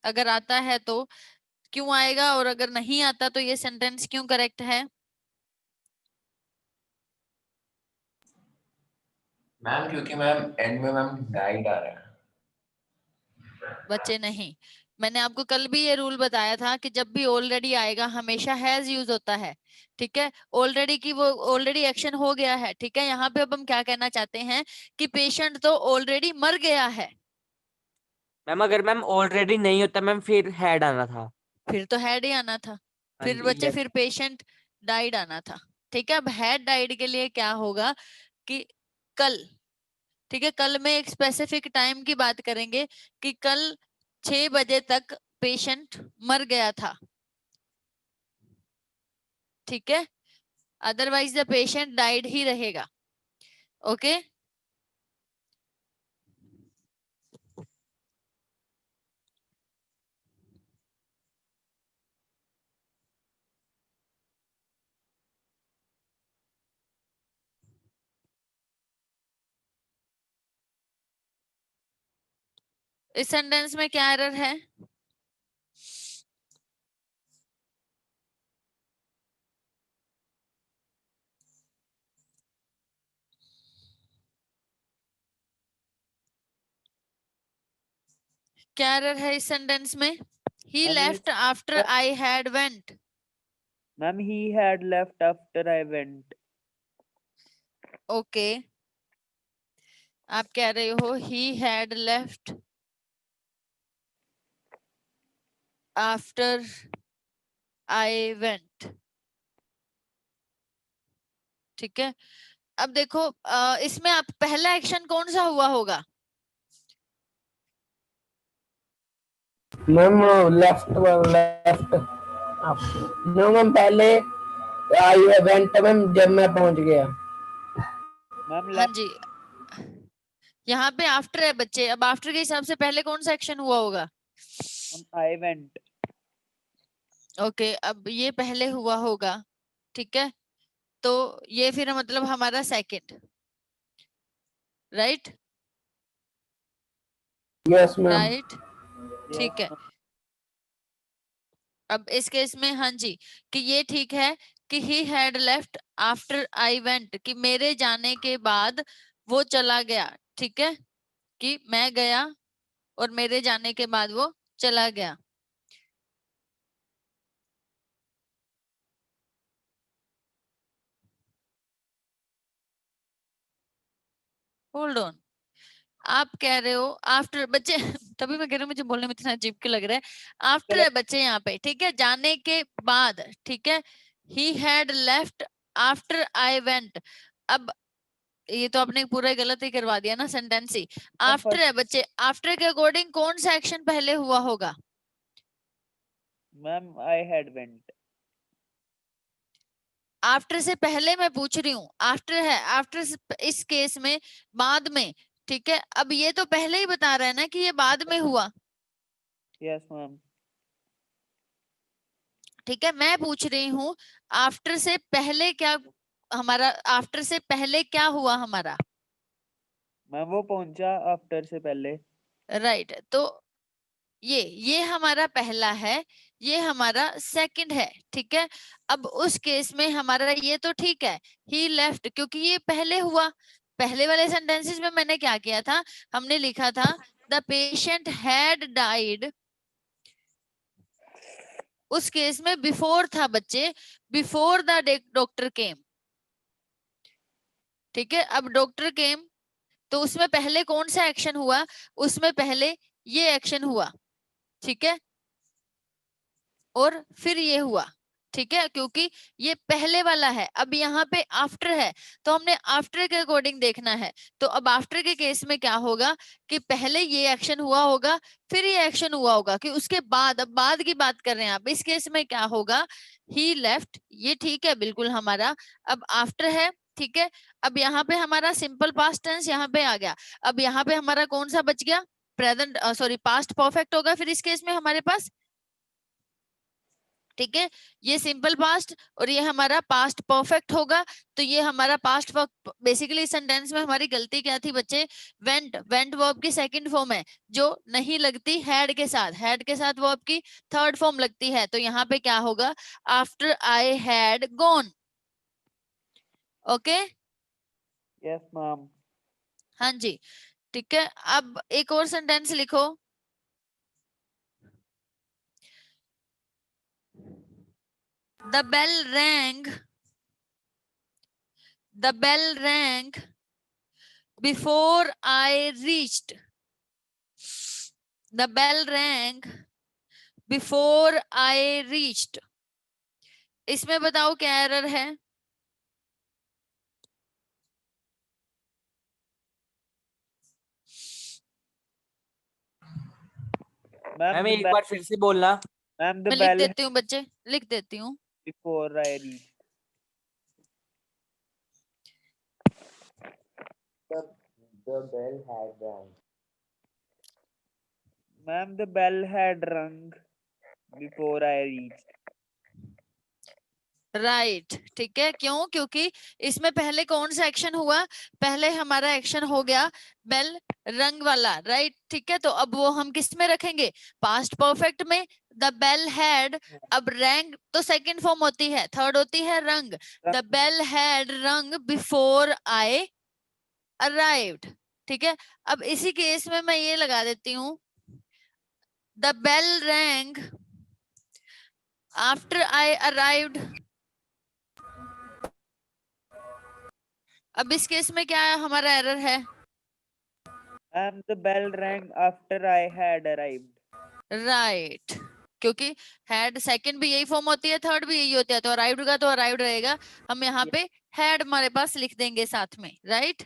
E: अगर आता है तो क्यों आएगा, और अगर नहीं आता तो ये सेंटेंस क्यों करेक्ट है?
D: मैम क्योंकि मैम एंड में मैम डाइड आ रहा है।
E: बच्चे नहीं, मैंने आपको कल भी ये रूल बताया था कि जब भी ऑलरेडी आएगा हमेशा हैज यूज होता है। ठीक है, ऑलरेडी की वो ऑलरेडी एक्शन हो गया है। ठीक है, यहाँ पे अब हम क्या कहना चाहते हैं कि पेशेंट तो ऑलरेडी मर गया है।
C: मैम अगर मैम ऑलरेडी नहीं होता मैम फिर हैड आना था।
E: फिर तो हैड ही आना था।
C: हाँ
E: फिर
C: जी,
E: बच्चे
C: yes।
E: फिर पेशेंट डाइड आना था। ठीक है, अब हैड डाइड के लिए क्या होगा कि कल, ठीक है, कल में एक स्पेसिफिक टाइम की बात करेंगे कि कल 6 बजे तक पेशेंट मर गया था। ठीक है, अदरवाइज द पेशेंट डाइड ही रहेगा। ओके, इस सेंटेंस में क्या एरर है? क्या एरर है इस सेंटेंस में? He
F: ma'am
E: left after I had went.
F: Ma'am he had left after I went।
E: ओके, आप कह रहे हो he had left after I went. ठीक है, अब देखो इसमें आप पहला एक्शन कौन सा हुआ होगा?
I: Ma'am left left no ma'am पहले आई वेंट मैम जब मैं पहुंच गया।
F: मैम
E: हाँ
F: left
E: जी, यहाँ पे आफ्टर है बच्चे। अब आफ्टर के हिसाब से पहले कौन सा एक्शन हुआ होगा?
F: I went।
E: ओके, अब ये पहले हुआ होगा। ठीक है, तो ये फिर मतलब हमारा second, right?
I: Yes ma'am.
E: Right, ठीक है। अब इस केस में हाँ जी, कि ये ठीक है कि ही had left after I went, कि मेरे जाने के बाद वो चला गया। ठीक है, कि मैं गया और मेरे जाने के बाद वो चला गया। होल्ड ऑन, आप कह रहे हो आफ्टर बच्चे तभी मैं कह रही हूँ मुझे बोलने में इतना अजीब क्यों लग रहा है। आफ्टर है बच्चे यहाँ पे, ठीक है, जाने के बाद। ठीक है, ही had left after I went. अब ये तो आपने पूरा गलत ही करवा दिया ना सेंटेंस ही। आफ्टर है बच्चे, आफ्टर के अकॉर्डिंग कौन सा एक्शन पहले हुआ होगा?
F: Ma'am I had went।
E: After से पहले मैं पूछ रही हूँ, आफ्टर है, आफ्टर इस केस में बाद में। ठीक है, अब ये तो पहले ही बता रहा है ना कि ये बाद में हुआ।
F: Yes ma'am.
E: ठीक है, मैं पूछ रही हूँ आफ्टर से पहले क्या हमारा, आफ्टर से पहले क्या हुआ हमारा?
F: मैम वो पहुंचा आफ्टर से पहले।
E: राइट, तो ये हमारा पहला है, ये हमारा सेकंड है। ठीक है, अब उस केस में हमारा ये तो ठीक है, ही लेफ्ट, क्योंकि ये पहले हुआ। पहले वाले सेंटेंसेस में मैंने क्या किया था, हमने लिखा था द पेशेंट हैड डाइड। उस केस में बिफोर था बच्चे, बिफोर द डॉक्टर केम। ठीक है, अब डॉक्टर केम तो उसमें पहले कौन सा एक्शन हुआ? उसमें पहले ये एक्शन हुआ। ठीक है, और फिर ये हुआ। ठीक है, क्योंकि ये पहले वाला है। अब यहाँ पे आफ्टर है तो हमने आफ्टर के अकॉर्डिंग देखना है। तो अब आफ्टर के केस में क्या होगा कि पहले ये एक्शन हुआ होगा, फिर ये एक्शन हुआ होगा, कि उसके बाद, अब बाद की बात कर रहे हैं आप। इस केस में क्या होगा, ही लेफ्ट, ये ठीक है बिल्कुल हमारा। अब आफ्टर है, ठीक है। अब यहाँ पे हमारा सिंपल पास्ट टेंस यहाँ पे आ गया। अब यहाँ पे हमारा कौन सा बच गया? प्रेजेंट सॉरी पास्ट परफेक्ट होगा फिर इस केस में हमारे पास, ठीक है। ये सिंपल पास्ट और ये हमारा पास्ट परफेक्ट होगा। तो ये हमारा पास्ट बेसिकली सेंटेंस में हमारी गलती क्या थी बच्चे? वेंट, वेंट वर्ब की सेकंड फॉर्म है जो नहीं लगती हैड के साथ, हैड के साथ वर्ब की थर्ड फॉर्म लगती है। तो यहाँ पे क्या होगा? After I had gone. Okay
F: yes ma'am.
E: हाँ जी ठीक है। अब एक और सेंटेंस लिखो। The bell rang. The bell rang before I reached. The bell rang before I reached. इसमें बताओ क्या एरर है?
C: मैम एक बार फिर से बोलना।
F: मैम द
E: मैं लिख
F: बेल
E: देती हूँ बच्चे, लिख देती हूँ।
F: Before I reach.
B: The bell had rung.
F: Ma'am the bell had rung before I reach.
E: Right ठीक है। क्यों? क्योंकि इसमें पहले कौन सा एक्शन हुआ? पहले हमारा एक्शन हो गया बेल रंग वाला, राइट ठीक है। तो अब वो हम किस में रखेंगे? पास्ट परफेक्ट में। द बेल हैड, अब रैंग तो सेकंड फॉर्म होती है, थर्ड होती है रंग। The bell had rung before I arrived, ठीक है। अब इसी केस में मैं ये लगा देती हूँ the bell rang after I arrived. अब इस केस में क्या हमारा एरर है?
F: Ma'am the bell rang after I had arrived.
E: Right क्योंकि हैड सेकंड भी यही फॉर्म होती है, थर्ड भी यही होती है, तो अराइव्ड का तो अराइव्ड रहेगा। हम यहाँ पे हैड हमारे पास लिख देंगे साथ में, right.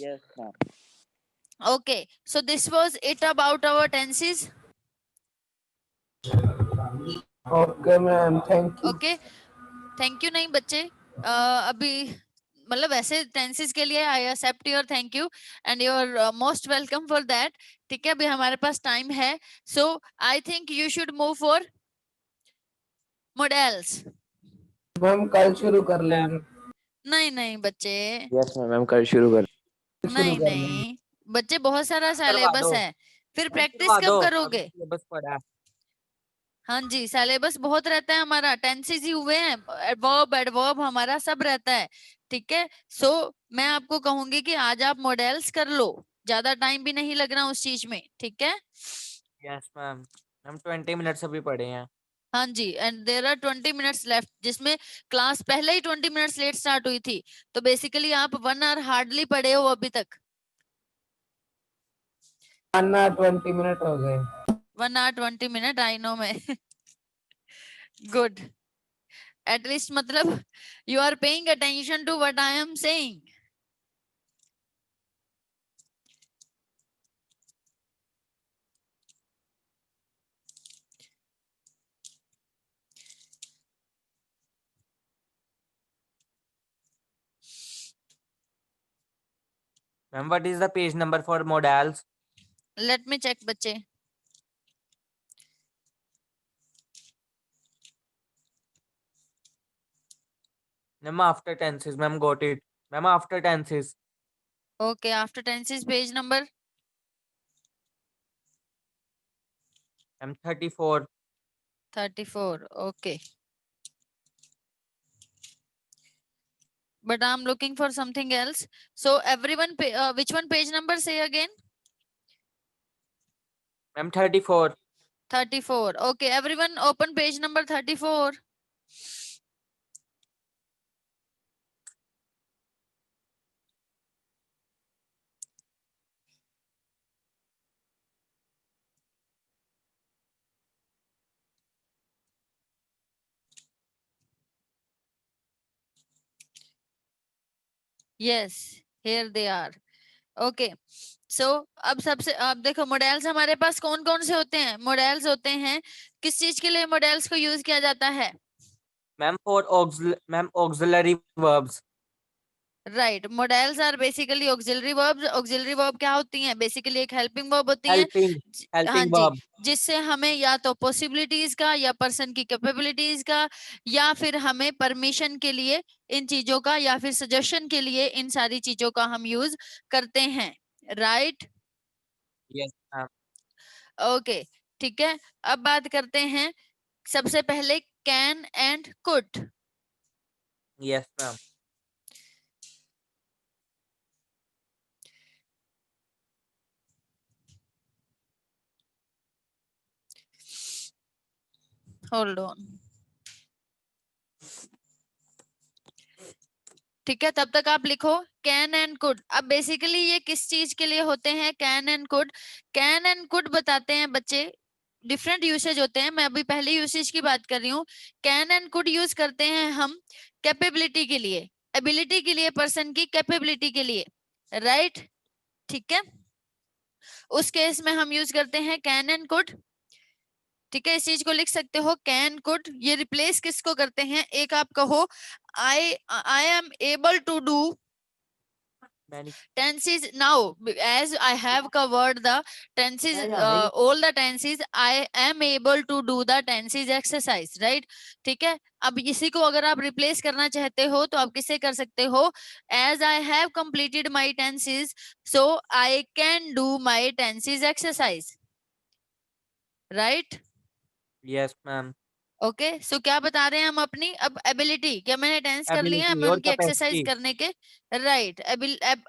F: Yes ma'am.
E: Okay so this was it about our tenses.
I: Okay ma'am, thank you.
E: Okay thank you नहीं बच्चे, अभी मतलब ऐसे टेंसेस के लिए I accept your thank you and you're most welcome for that, ठीक है। अभी हमारे पास टाइम है, so I think you should move for models.
I: Ma'am कल शुरू कर लेंगे।
E: नहीं नहीं बच्चे,
D: यस मैम कल शुरू कर।
E: नहीं नहीं बच्चे, बहुत सारा
C: करवा
E: सिलेबस
C: दो।
E: है, फिर
C: मैम
E: प्रैक्टिस
C: करवा
E: कब
C: दो,
E: करोगे?
C: अभी सिलेबस पड़ा है।
E: हाँ जी सिलेबस बहुत रहता है हमारा, टेंसेस ही हुए हैं, वर्ब एडवर्ब हमारा सब रहता है, ठीक है। सो मैं आपको कहूंगी कि आज आप मॉडल्स कर लो, ज्यादा टाइम भी नहीं लगना उस चीज में, ठीक है।
C: यस मैम, हम 20 मिनट्स अभी पढ़े हैं।
E: हाँ जी and there are 20 minutes left, जिसमें क्लास पहले ही 20 मिनट्स लेट स्टार्ट हुई थी, तो बेसिकली आप 1 आवर हार्डली पढ़े हो अभी तक।
I: 1 आवर 20 मिनट हो गए।
E: 1 आवर 20 मिनट आई नो मैं गुड, एटलीस्ट मतलब you are paying attention to what I am saying.
C: Ma'am what is the page number for models?
E: Let me check बच्चे।
C: Ma'am after tenses, ma'am got it. Ma'am after tenses.
E: Okay after tenses page number
C: ma'am 34।
E: 34 okay, but I'm looking for something else, so everyone which one page number say again?
C: Ma'am 34।
E: 34 okay, everyone open page number 34. yes here they are. Okay so अब सबसे अब देखो models हमारे पास कौन कौन से होते हैं? मॉडल्स होते हैं, किस चीज के लिए मॉडल्स को यूज किया जाता है?
C: Ma'am for ma'am auxiliary verbs.
E: Right, modals are basically auxiliary verbs. Auxiliary verb क्या होती हैं? बेसिकली एक हेल्पिंग वर्ब होती हैं।
C: हेल्पिंग
E: हाँ
C: हेल्पिंग
E: जी,
C: वर्ब।
E: जिससे हमें या तो पॉसिबिलिटीज का या पर्सन की कैपेबिलिटीज का या फिर हमें परमिशन के लिए इन चीजों का या फिर सजेशन के लिए इन सारी चीजों का हम यूज करते हैं। Right,
C: yes ma'am.
E: ओके, ठीक है। अब बात करते हैं सबसे पहले can and could.
C: Yes ma'am.
E: Hold on, ठीक है, तब तक आप लिखो कैन एंड कुड। अब बेसिकली ये किस चीज के लिए होते हैं can and could? Can and could बताते हैं बच्चे, डिफरेंट यूसेज होते हैं। मैं अभी पहले यूसेज की बात कर रही हूँ। कैन एंड कुड यूज करते हैं हम कैपेबिलिटी के लिए, एबिलिटी के लिए, पर्सन की कैपेबिलिटी के लिए। राइट, ठीक है, उस केस में हम यूज करते हैं कैन एंड कुड। ठीक है, इस चीज को लिख सकते हो कैन कुड। ये रिप्लेस किसको करते हैं? एक आप कहो I am able to do
C: many
E: tenses. Now as I have covered the tenses, all the tenses, I am able to do the tenses exercise. Right, ठीक है। अब इसी को अगर आप रिप्लेस करना चाहते हो तो आप किससे कर सकते हो? as I have completed my tenses, so I can do my tenses exercise. Right,
C: yes ma'am.
E: Okay, so क्या बता रहे हैं हम अपनी अब एबिलिटी? क्या मैंने टेंस कर लिया है,
C: एबिलिटी
E: मैं
C: और
E: उनकी एक्सरसाइज
C: कैपेसिटी।
E: करने के। राइट,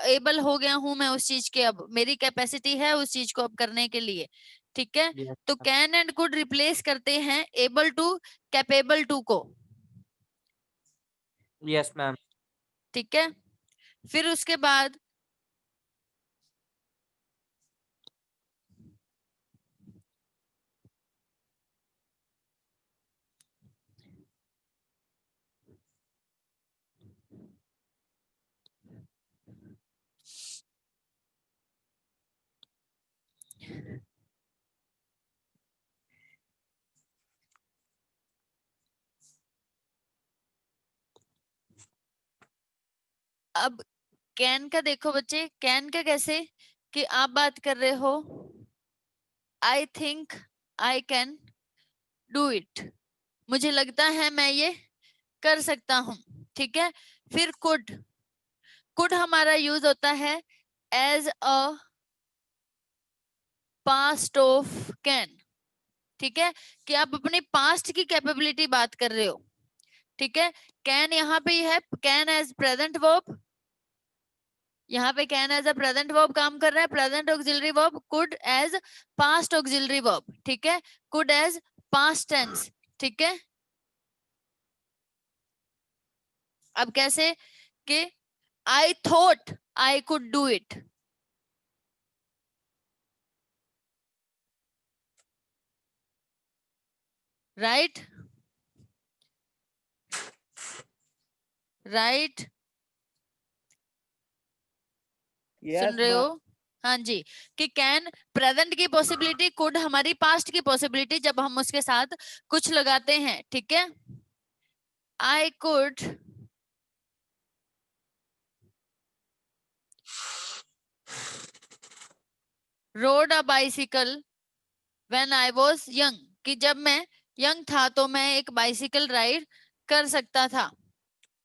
E: एबल हो गया हूं मैं उस चीज के, अब मेरी कैपेसिटी है उस चीज को अब करने के लिए। ठीक है,
C: यस
E: तो कैन एंड कुड रिप्लेस करते हैं एबल टू, कैपेबल टू को।
C: Yes ma'am.
E: ठीक है, फिर उसके बाद अब कैन का देखो बच्चे, कैन का कैसे कि आप बात कर रहे हो I think I can do it, मुझे लगता है मैं ये कर सकता हूं। ठीक है, फिर कुड हमारा यूज होता है as a past of can. ठीक है, कि आप अपने पास्ट की कैपेबिलिटी बात कर रहे हो। ठीक है, कैन यहाँ पे है कैन एज प्रेजेंट वर्ब, यहाँ पे can as a present verb काम कर रहा है, present auxiliary verb. Could as past auxiliary verb. ठीक है, कुड एज पास्ट टेंस। ठीक है, अब कैसे कि I thought I could do it. Right, right,
F: Yes,
E: सुन रहे
F: ma'am.
E: हो? हाँ जी, कि कैन प्रेजेंट की पॉसिबिलिटी, कुड हमारी पास्ट की पॉसिबिलिटी जब हम उसके साथ कुछ लगाते हैं। ठीक है, I could road a bicycle when I was young, कि जब मैं यंग था तो मैं एक बाइसिकल राइड कर सकता था।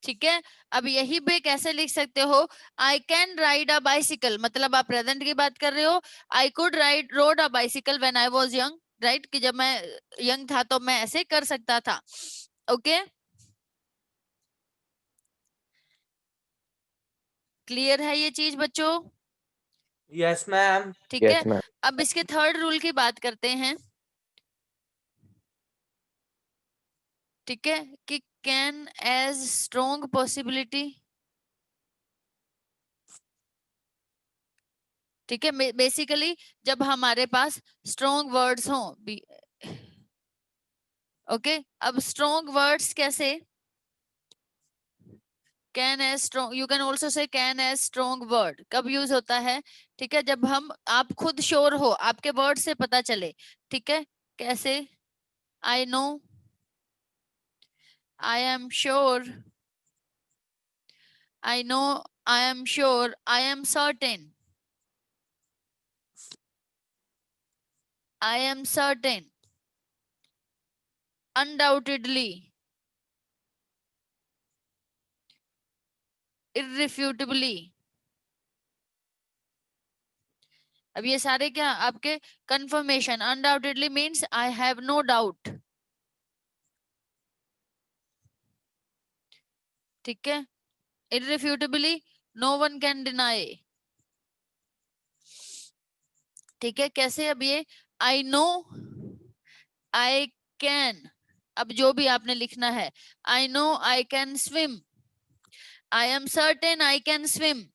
E: ठीक है, अब यही पे कैसे लिख सकते हो? I can ride a bicycle, मतलब आप प्रेजेंट की बात कर रहे हो। I could ride road a bicycle when I was young, right, कि जब मैं यंग था तो मैं ऐसे कर सकता था। ओके, क्लियर है ये चीज बच्चों?
C: Yes ma'am.
E: ठीक है,
D: यस मैम।
E: अब इसके थर्ड रूल की बात करते हैं। ठीक है, कि कैन एज स्ट्रॉन्ग पॉसिबिलिटी। ठीक है, बेसिकली जब हमारे पास स्ट्रॉन्ग वर्ड्स हों। ओके, अब स्ट्रॉन्ग वर्ड्स कैसे? Can as strong, you can also say can as strong word कब यूज होता है? ठीक है, जब हम आप खुद श्योर हो, आपके वर्ड से पता चले। ठीक है, कैसे? I know, I am sure, I know, I am sure, I am certain. I am certain. Undoubtedly. Irrefutably. अब ये सारे क्या आपके confirmation. Undoubtedly means I have no doubt. ठीक है. Irrefutably no one can deny. ठीक है. कैसे अब ये आई नो, आई कैन, अब जो भी आपने लिखना है. I know I can swim. I am certain I can swim.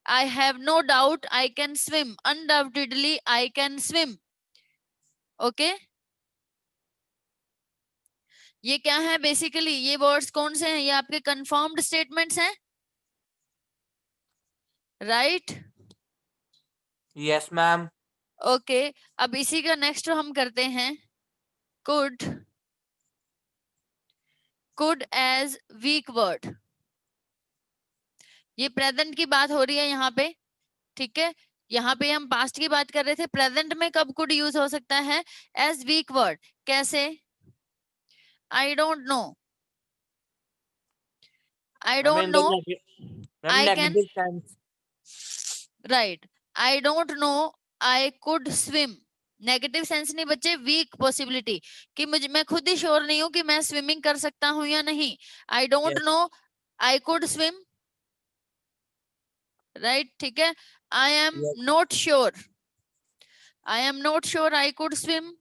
E: I have no doubt I can swim. Undoubtedly I can swim. Okay? ये क्या है बेसिकली? ये वर्ड्स कौन से हैं? ये आपके कंफर्म्ड स्टेटमेंट्स हैं, राइट?
C: Yes ma'am.
E: ओके. अब इसी का नेक्स्ट हम करते हैं. could as weak word. ये प्रेजेंट की बात हो रही है यहाँ पे. ठीक है. यहाँ पे हम पास्ट की बात कर रहे थे. प्रेजेंट में कब कुड यूज हो सकता है? As weak word. कैसे? I don't know. I don't know.
C: Ma'am
E: I can.
C: Negative sense.
E: Right. I don't know. I could swim. Negative sense नहीं बच्चे, वीक पॉसिबिलिटी कि मुझे, मैं खुद ही श्योर नहीं हूं कि मैं स्विमिंग कर सकता हूं या नहीं. आई don't no I could swim. Right. ठीक है. I am not sure. I am not sure I could swim.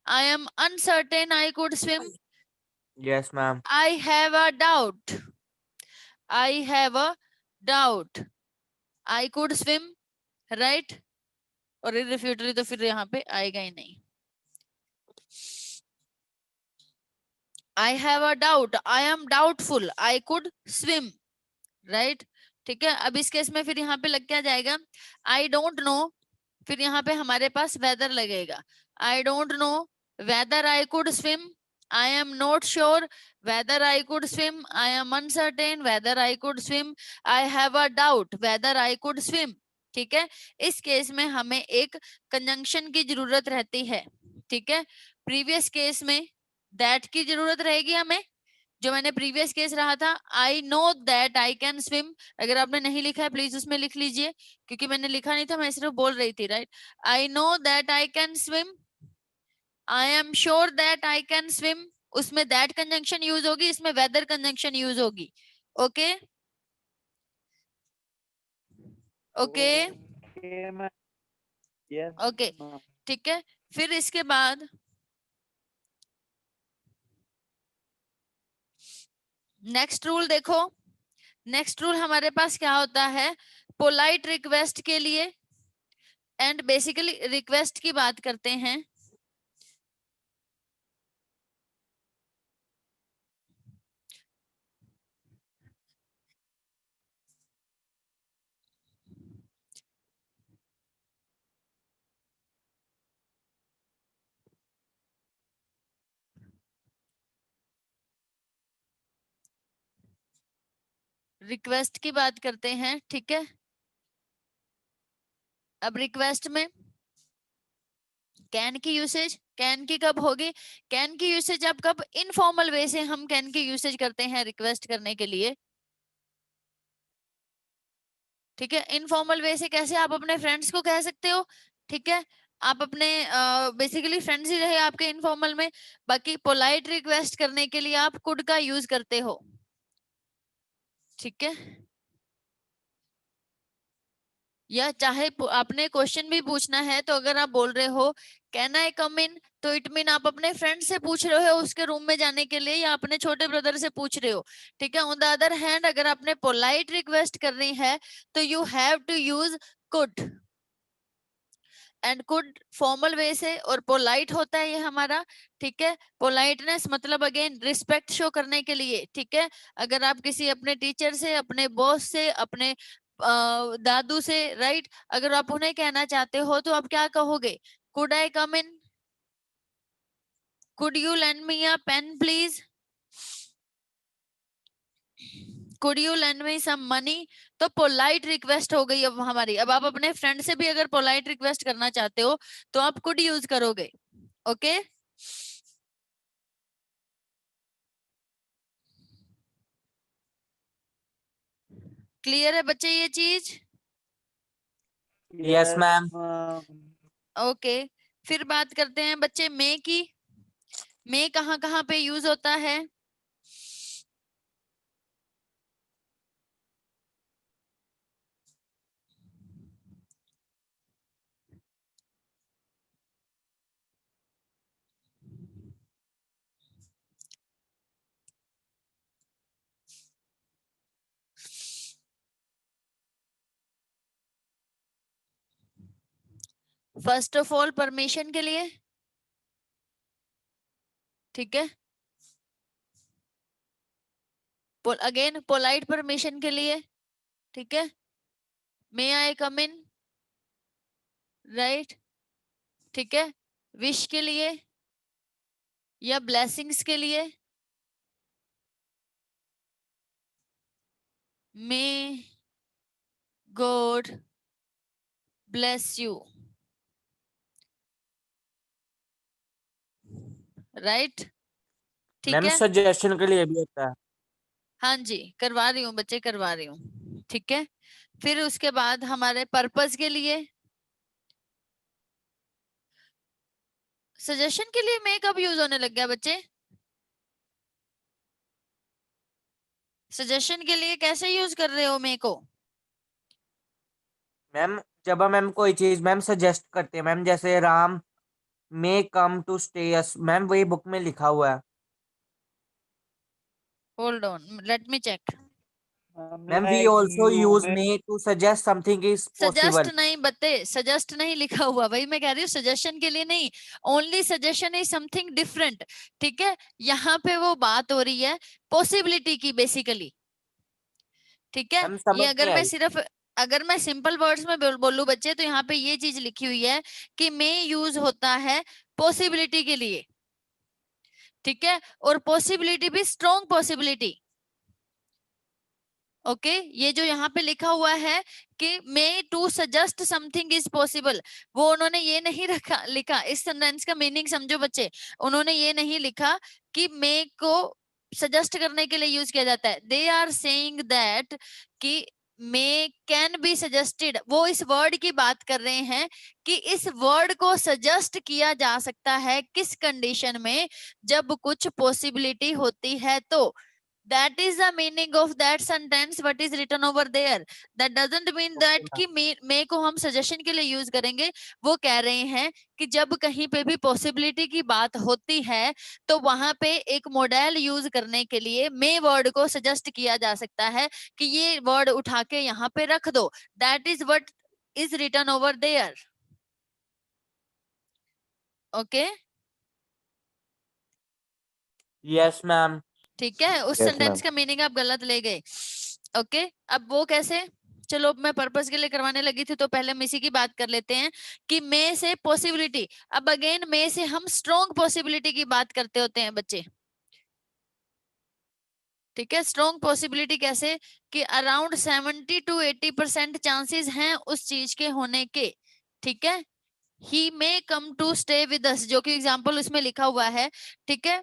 E: I am uncertain I could swim.
C: Yes ma'am.
E: I have a doubt. I have a doubt I could swim. Right. और इररिफ्यूटेबली तो फिर यहाँ पे आएगा ही नहीं. I have a doubt. I am doubtful I could swim. Right. ठीक है. अब इस केस में फिर यहाँ पे लग क्या जाएगा? आई डोंट नो. फिर यहाँ पे हमारे पास वेदर लगेगा. आई don't know whether I could swim. I am not sure whether I could swim. I am uncertain whether I could swim. I have a doubt whether I could swim. ठीक है. इस case में हमें एक conjunction की जरूरत रहती है. ठीक है. प्रीवियस केस में दैट की जरूरत रहेगी हमें. जो मैंने प्रीवियस केस रहा था, I know that I can swim. अगर आपने नहीं लिखा है प्लीज उसमें लिख लीजिए, क्योंकि मैंने लिखा नहीं था, मैं सिर्फ बोल रही थी. Right. I know that I can swim. I am sure that I can swim. उसमें दैट कंजंक्शन यूज होगी, इसमें वेदर कंजंक्शन यूज होगी. Okay. Okay.
F: Okay, ma'am. Yes,
E: okay.
F: ma'am.
E: ठीक है. फिर इसके बाद नेक्स्ट रूल देखो. नेक्स्ट रूल हमारे पास क्या होता है? पोलाइट रिक्वेस्ट के लिए, एंड बेसिकली रिक्वेस्ट की बात करते हैं. रिक्वेस्ट की बात करते हैं. ठीक है. अब रिक्वेस्ट में कैन की यूसेज, कैन की कब होगी? कैन की यूसेज अब कब? इनफॉर्मल वे से हम कैन की यूसेज करते हैं रिक्वेस्ट करने के लिए. ठीक है. इनफॉर्मल वे से कैसे? आप अपने फ्रेंड्स को कह सकते हो. ठीक है. आप अपने बेसिकली फ्रेंड्स ही रहे आपके इनफॉर्मल में. बाकी पोलाइट रिक्वेस्ट करने के लिए आप कुड का यूज करते हो. ठीक है. या चाहे आपने क्वेश्चन भी पूछना है तो अगर आप बोल रहे हो कैन आई कम इन, तो इट मीन आप अपने फ्रेंड से पूछ रहे हो उसके रूम में जाने के लिए, या अपने छोटे ब्रदर से पूछ रहे हो. ठीक है. ऑन द अदर हैंड अगर आपने पोलाइट रिक्वेस्ट करनी है तो you have to use could. And could formal way से और पोलाइट होता है ये हमारा. ठीक है. पोलाइटनेस मतलब अगेन रिस्पेक्ट शो करने के लिए. ठीक है. अगर आप किसी अपने टीचर से, अपने बॉस से, अपने दादू से, राइट, अगर आप उन्हें कहना चाहते हो तो आप क्या कहोगे? Could I come in? Could you lend me a pen please? Could you lend me some money, तो पोलाइट रिक्वेस्ट हो गई अब हमारी। अब आप अपने फ्रेंड से भी अगर पोलाइट रिक्वेस्ट करना चाहते हो तो आप कुड यूज करोगे। ओके क्लियर है बच्चे ये चीज?
C: Yes, ma'am.
E: ओके फिर बात करते हैं बच्चे मे की। मे कहाँ कहाँ पे यूज होता है? फर्स्ट ऑफ ऑल परमिशन के लिए, ठीक है। अगेन पोलाइट परमिशन के लिए, ठीक है। मे आई कम इन, राइट, ठीक है। विश के लिए या ब्लेसिंग्स के लिए, may God bless you, right, ठीक
C: मैम
E: है।
C: सजेशन के लिए भी होता है।
E: हाँ जी करवा रही हूँ बच्चे, करवा रही हूँ, ठीक है। फिर उसके बाद हमारे पर्पस के लिए, सजेशन के लिए मे कब यूज होने लग गया बच्चे? सजेशन के लिए कैसे यूज कर रहे हो मे को?
C: मैम जब मैम कोई चीज मैम सजेस्ट करते हैं मैम, जैसे Ram may come to stay us, ma'am वही बुक में लिखा हुआ है।
E: Hold on let me check.
C: Ma'am we also use may to suggest something is
E: suggest
C: possible.
E: नहीं बत्ते, सजेस्ट नहीं लिखा हुआ, वही मैं कह रही हूँ, सजेशन के लिए नहीं। Only suggestion is something different, ठीक है। यहाँ पे वो बात हो रही है पॉसिबिलिटी की बेसिकली, ठीक है।
C: मैम
E: ये
C: समझ नहीं
E: अगर मैं
C: आई।
E: सिर्फ, अगर मैं सिंपल वर्ड्स में बोलूं बच्चे, तो यहाँ पे ये चीज लिखी हुई है कि मे यूज होता है पॉसिबिलिटी के लिए, ठीक है। और पॉसिबिलिटी भी स्ट्रॉन्ग पॉसिबिलिटी, ओके। ये जो यहाँ पे लिखा हुआ है कि may to suggest something is possible, वो उन्होंने ये नहीं रखा लिखा। इस सेंटेंस का मीनिंग समझो बच्चे, उन्होंने ये नहीं लिखा कि मे को सजेस्ट करने के लिए यूज किया जाता है। दे आर सेइंग दैट कि मे कैन बी सजेस्टेड, वो इस वर्ड की बात कर रहे हैं कि इस वर्ड को सजेस्ट किया जा सकता है किस कंडीशन में, जब कुछ पॉसिबिलिटी होती है। तो that is the meaning of that sentence what is written over there. That doesn't mean that कि मे को हम सजेशन के लिए यूज करेंगे। वो कह रहे हैं कि जब कहीं पे भी पॉसिबिलिटी की बात होती है तो वहां पे एक मॉडल यूज करने के लिए मे वर्ड को सजेस्ट किया जा सकता है कि ये वर्ड उठा के यहाँ पे रख दो। That is what is written over there, okay.
C: Yes ma'am.
E: ठीक है, उस
D: Yes,
E: सेंटेंस
D: ma'am.
E: का मीनिंग आप गलत ले गए, ओके। अब वो कैसे, चलो मैं पर्पस के लिए करवाने लगी थी तो पहले हम इसी की बात कर लेते हैं कि मे से पॉसिबिलिटी। अब अगेन मे से हम स्ट्रॉन्ग पॉसिबिलिटी की बात करते होते हैं बच्चे, ठीक है। स्ट्रॉन्ग पॉसिबिलिटी कैसे कि अराउंड 70 to 80% चांसेस हैं उस चीज के होने के, ठीक है। He may come to stay with us, जो कि एग्जाम्पल उसमें लिखा हुआ है, ठीक है।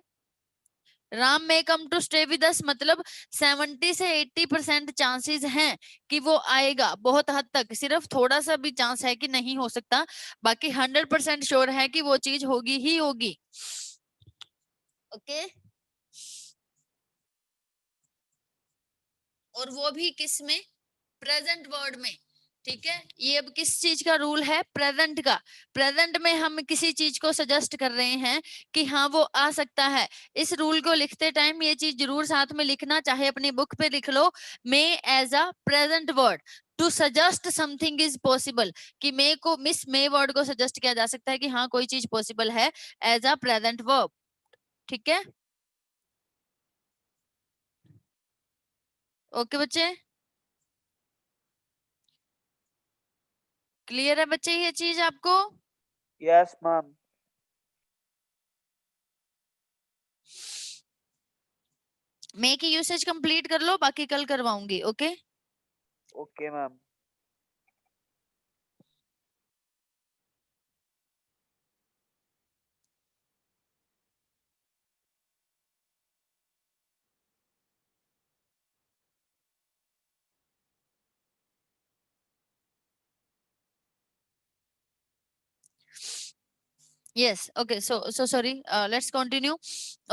E: Ram may come to stay with us मतलब 70 से 80% चांसेस हैं कि वो आएगा। बहुत हद तक, सिर्फ थोड़ा सा भी चांस है कि नहीं हो सकता, बाकी 100% श्योर है कि वो चीज होगी ही होगी, ओके। और वो भी किस में, प्रेजेंट वर्ड में, ठीक है। ये अब किस चीज का रूल है, प्रेजेंट का। प्रेजेंट में हम किसी चीज को सजेस्ट कर रहे हैं कि हाँ वो आ सकता है। इस रूल को लिखते टाइम ये चीज जरूर साथ में लिखना, चाहे अपनी बुक पे लिख लो, may as a present word to suggest something is possible, कि मे को, मिस मे वर्ड को सजेस्ट किया जा सकता है कि हाँ कोई चीज पॉसिबल है एज अ प्रेजेंट वर्ब, ठीक है। ओके बच्चे, क्लियर है बच्चे ये चीज आपको?
F: Yes, ma'am.
E: मे की यूसेज कंप्लीट कर लो, बाकी कल करवाऊंगी। Okay
F: okay ma'am.
E: Yes okay so sorry, let's continue.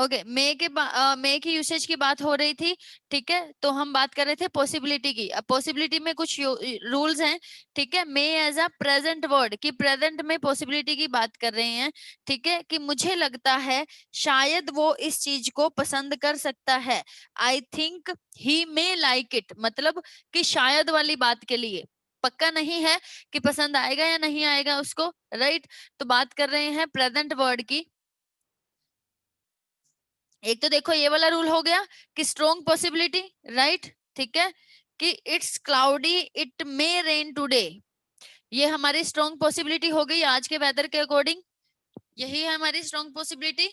E: Okay, may की यूसेज की बात हो रही थी, ठीक है। तो हम बात कर रहे थे पॉसिबिलिटी की। अब पॉसिबिलिटी में कुछ रूल्स हैं, ठीक है। मे एज अ प्रेजेंट वर्ड, कि प्रेजेंट में पॉसिबिलिटी की बात कर रहे हैं, ठीक है। कि मुझे लगता है शायद वो इस चीज को पसंद कर सकता है। I think he may like it, मतलब कि शायद वाली बात के लिए, पक्का नहीं है कि पसंद आएगा या नहीं आएगा उसको, राइट। तो बात कर रहे हैं प्रेजेंट वर्ड की। एक तो देखो ये वाला रूल हो गया कि स्ट्रॉन्ग पॉसिबिलिटी, राइट, ठीक है। कि it's cloudy, it may rain today, ये हमारी स्ट्रॉन्ग पॉसिबिलिटी हो गई आज के वेदर के अकॉर्डिंग। यही है हमारी स्ट्रॉन्ग पॉसिबिलिटी।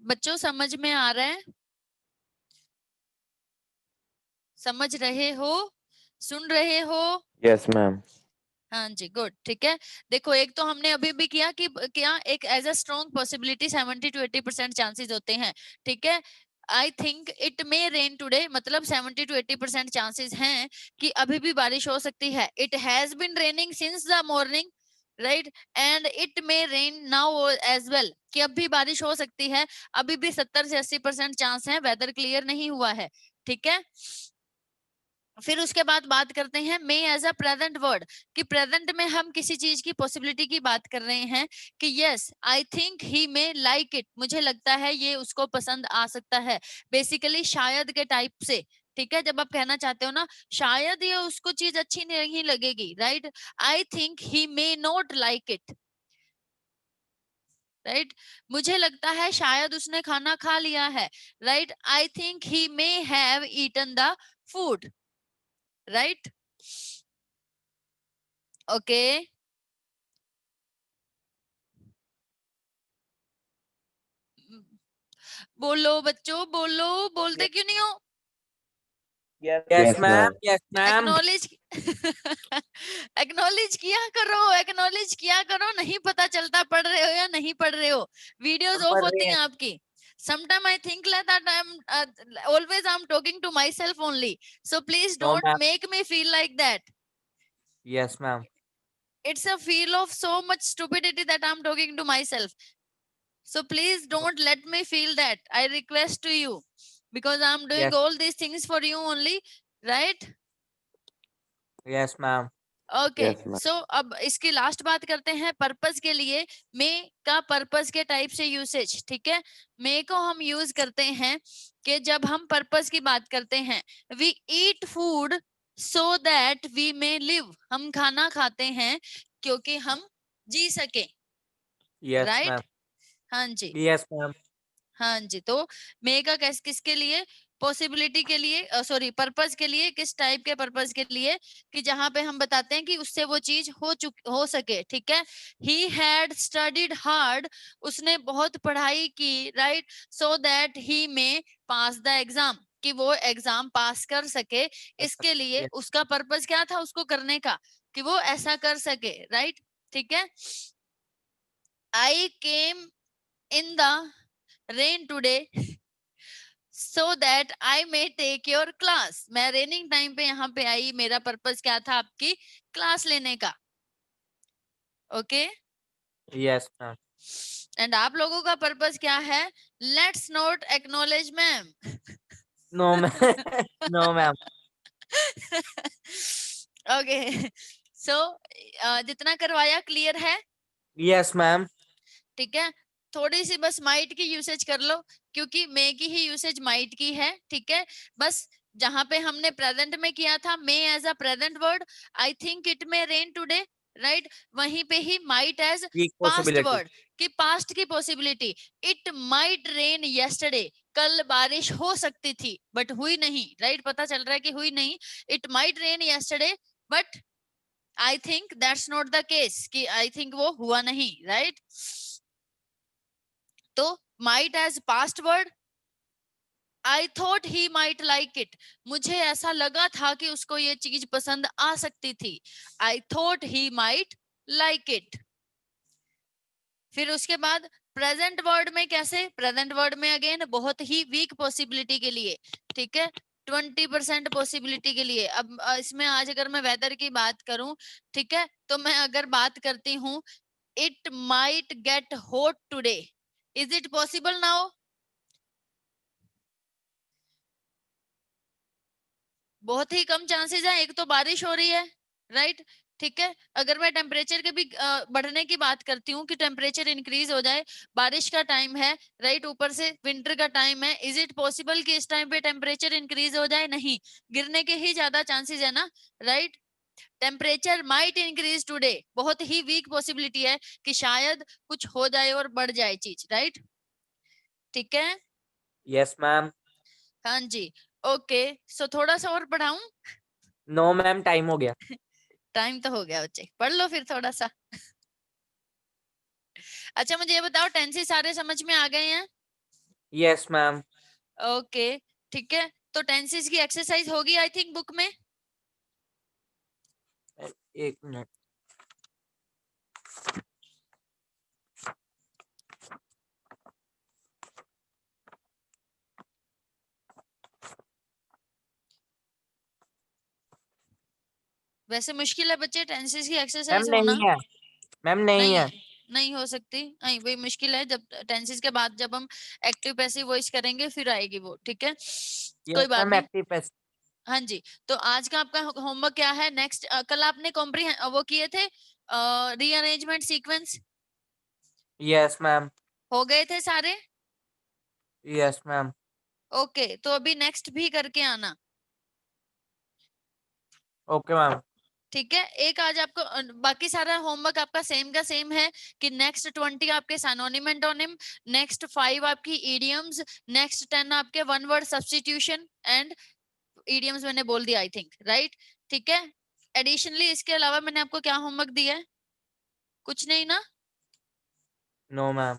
E: बच्चों समझ में आ रहा है? समझ रहे हो? सुन रहे हो?
D: Yes ma'am.
E: हाँ जी, गुड, ठीक है। देखो एक तो हमने अभी भी किया कि क्या एक as a strong possibility 70 to 80% chances होते हैं, ठीक है। I think it may rain today, मतलब 70 to 80% चांसेस हैं कि अभी भी बारिश हो सकती है। It has been raining since the morning, right, and it may rain now as well, कि अब भी बारिश हो सकती है। अभी भी 70 से 80% चांस है, वेदर क्लियर नहीं हुआ है, ठीक है। फिर उसके बाद बात करते हैं मे एज अ प्रेजेंट वर्ड, कि प्रेजेंट में हम किसी चीज की पॉसिबिलिटी की बात कर रहे हैं कि yes I think he may like it, मुझे लगता है ये उसको पसंद आ सकता है। बेसिकली शायद के टाइप से, ठीक है। जब आप कहना चाहते हो ना शायद ये उसको चीज अच्छी नहीं लगेगी, right. I think he may not like it, right. मुझे लगता है शायद उसने खाना खा लिया है, right. I think he may have eaten the food, right, okay. बोलो बच्चों, बोलो, बोलते क्यों नहीं हो?
F: Yes
C: yes
D: Yes,
C: ma'am,
D: ma'am.
C: Yes ma'am.
E: Acknowledge acknowledge किया करो, एक्नॉलेज किया करो। नहीं पता चलता पढ़ रहे हो या नहीं पढ़ रहे हो, वीडियोस
C: हम
E: ऑफ
C: पढ़ रहे
E: होती हैं
C: हैं।
E: आपकी। Sometime I think like that always I'm talking to myself only, so please
C: no
E: don't
C: ma'am.
E: make me feel like that.
C: Yes ma'am.
E: It's a feel of so much stupidity that I'm talking to myself. So please don't let me feel that. I request to you, because I'm doing
C: yes.
E: all these things for you only, right?
C: Yes ma'am.
E: Okay
D: Yes, ma'am.
E: सो अब इसकी last बात करते हैं purpose के लिए। मे का purpose के type से यूसेज, ठीक है। मे को हम यूज करते हैं कि जब हम पर्पस की बात करते हैं, we eat food so that we may live, हम खाना खाते हैं क्योंकि हम जी सके,
C: यस मैम।
E: राइट। हाँ जी,
C: यस मैम।
E: हाँ जी। तो मे का किसके लिए? पॉसिबिलिटी के लिए, सॉरी पर्पस के लिए। किस टाइप के पर्पस के लिए? कि जहां पे हम बताते हैं कि उससे वो चीज हो सके, ठीक है। ही हैड स्टडीड हार्ड, उसने बहुत पढ़ाई की, right, so that he may pass the exam, कि वो एग्जाम पास कर सके। इसके लिए
C: Yes.
E: उसका पर्पस क्या था उसको करने का? कि वो ऐसा कर सके, राइट, ठीक है। I came in the rain today so that I may take your class, मैं रेनिंग टाइम पे यहाँ पे आई, मेरा पर्पस क्या था? आपकी क्लास लेने का, ओके।
C: Yes ma'am.
E: एंड आप लोगों का पर्पस क्या है? Let's not acknowledge ma'am.
C: No ma'am. No ma'am.
E: Okay so जितना करवाया क्लियर है?
C: Yes ma'am.
E: ठीक है। थोड़ी सी बस माइट की यूसेज कर लो, क्योंकि मे की ही यूसेज माइट की है, ठीक है। बस जहां पे हमने प्रेजेंट में किया था may as a present word, I think it may rain today, right, वहीं पे ही might as
C: weak
E: past
C: possibility.
E: Word, कि पास्ट की possibility. It might rain yesterday, कल बारिश हो सकती थी बट हुई नहीं, राइट, पता चल रहा है कि हुई नहीं। It might rain yesterday but I think that's not the case, कि आई थिंक वो हुआ नहीं, राइट। तो might as past word, I thought he might like it. मुझे ऐसा लगा था कि उसको ये चीज पसंद आ सकती थी. I thought he might like it. फिर उसके बाद प्रेजेंट वर्ड में कैसे? प्रेजेंट वर्ड में अगेन बहुत ही वीक पॉसिबिलिटी के लिए, ठीक है, 20% पॉसिबिलिटी के लिए. अब इसमें आज अगर मैं वेदर की बात करूं, ठीक है, तो मैं अगर बात करती हूँ it might get hot today, is it possible now? बहुत ही कम चांसेस है. एक तो बारिश हो रही है, राइट, ठीक है. अगर मैं टेम्परेचर के भी बढ़ने की बात करती हूँ कि टेम्परेचर इंक्रीज हो जाए, बारिश का टाइम है, राइट, ऊपर से विंटर का टाइम है, इज इट पॉसिबल कि इस टाइम पे टेम्परेचर इंक्रीज हो जाए? नहीं, गिरने के ही ज्यादा चांसेस है ना, right. Temperature might increase today, बहुत ही वीक पॉसिबिलिटी है कि शायद कुछ हो जाए और बढ़ जाए चीज, राइट, ठीक है.
C: Yes ma'am.
E: हाँ जी, ओके. सो थोड़ा सा और पढ़ाऊं?
C: नो मैम, टाइम हो गया.
E: टाइम तो हो गया बच्चे, पढ़ लो फिर थोड़ा सा. अच्छा मुझे ये बताओ, टेंसेस सारे समझ में आ गए हैं?
C: Yes ma'am.
E: ओके, ठीक है. तो टेंसेस की एक्सरसाइज होगी आई थिंक बुक में.
C: एक मिनट.
E: वैसे मुश्किल है बच्चे टेंसेस की
C: मैम
E: एक्सरसाइज
C: नहीं
E: होना.
C: है. मैम नहीं
E: नहीं
C: है.
E: है, नहीं हो सकती. नहीं, वही मुश्किल है. जब टेंसेस के बाद जब हम एक्टिव पैसिव वॉइस करेंगे फिर आएगी वो, ठीक है, कोई
C: यस
E: बात
C: मैम,
E: नहीं.
C: Active passive.
E: हाँ जी. तो आज का आपका होमवर्क क्या है? नेक्स्ट कल आपने कॉम्प्रीहेंड वो किए थे रीअरेंजमेंट सीक्वेंस,
C: यस मैम.
E: हो गए थे सारे?
C: Yes ma'am.
E: ओके, तो अभी नेक्स्ट भी करके आना,
C: ओके मैम.
E: ठीक है. एक आज आपको बाकी सारा होमवर्क आपका सेम का सेम है कि नेक्स्ट 20 आपके सिनोनिम एंटोनिम, नेक्स्ट 5 आपकी इडियम्स, नेक्स्ट 10 आपके one word substitution and idioms मैंने बोल दिया आई थिंक, राइट, ठीक है. एडिशनली इसके अलावा मैंने आपको क्या होमवर्क दिया है? कुछ नहीं ना.
C: No ma'am.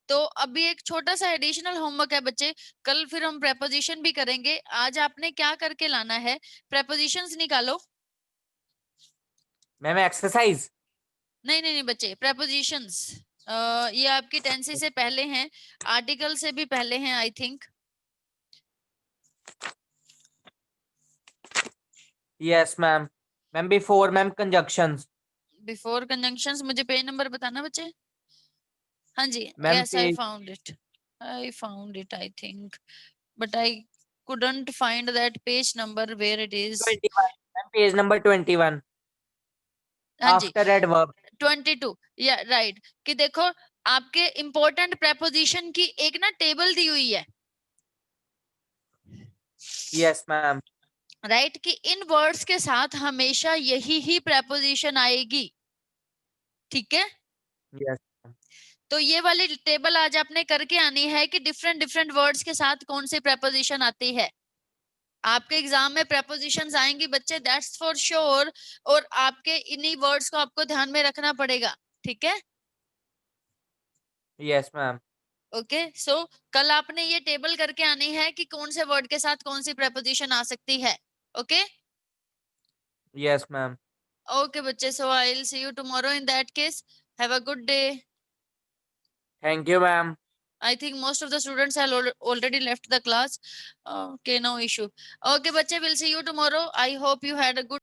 E: तो अभी एक छोटा सा एडिशनल होमवर्क है बच्चे, कल फिर हम प्रेपोजिशन भी करेंगे. आज आपने क्या करके लाना है? प्रेपोजिशंस निकालो.
C: Ma'am exercise.
E: नहीं नहीं नहीं बच्चे, प्रेपोजिशंस ये आपकी टेंसेस से पहले हैं, आर्टिकल से भी पहले हैं I think.
C: Yes ma'am. Ma'am before ma'am conjunctions.
E: Before conjunctions, मुझे पेज नंबर बताना बच्चे. हाँ जी,
C: ma'am
E: yes I found it I think, but I couldn't find that page number where it is.
C: 21. Ma'am page number 21.
E: हाँ जी,
C: after adverb.
E: 22, या right. कि देखो आपके इंपॉर्टेंट प्रेपोजिशन की एक ना टेबल दी हुई है,
C: यस मैम.
E: राइट, कि इन वर्ड्स के साथ हमेशा यही ही प्रेपोजिशन आएगी, ठीक है.
C: यस.
E: तो ये वाली टेबल आज आपने करके आनी है कि डिफरेंट डिफरेंट वर्ड्स के साथ कौन सी प्रेपोजिशन आती है. आपके एग्जाम में प्रेपोजिशंस आएंगी बच्चे, दैट्स फॉर श्योर, और आपके इन्हीं वर्ड्स को आपको ध्यान में रखना पड़ेगा, ठीक है.
C: Yes ma'am.
E: ओके, सो कल आपने ये टेबल करके आनी है कि कौन से वर्ड के साथ कौन सी प्रेपोजिशन आ सकती है. Okay
C: yes ma'am.
E: ओके बच्चे, so I will see you tomorrow in that case. Have a good day.
C: Thank you ma'am.
E: I think most of the students have already left the class. Okay, no issue. Okay, bache, we'll see you tomorrow. I hope you had a good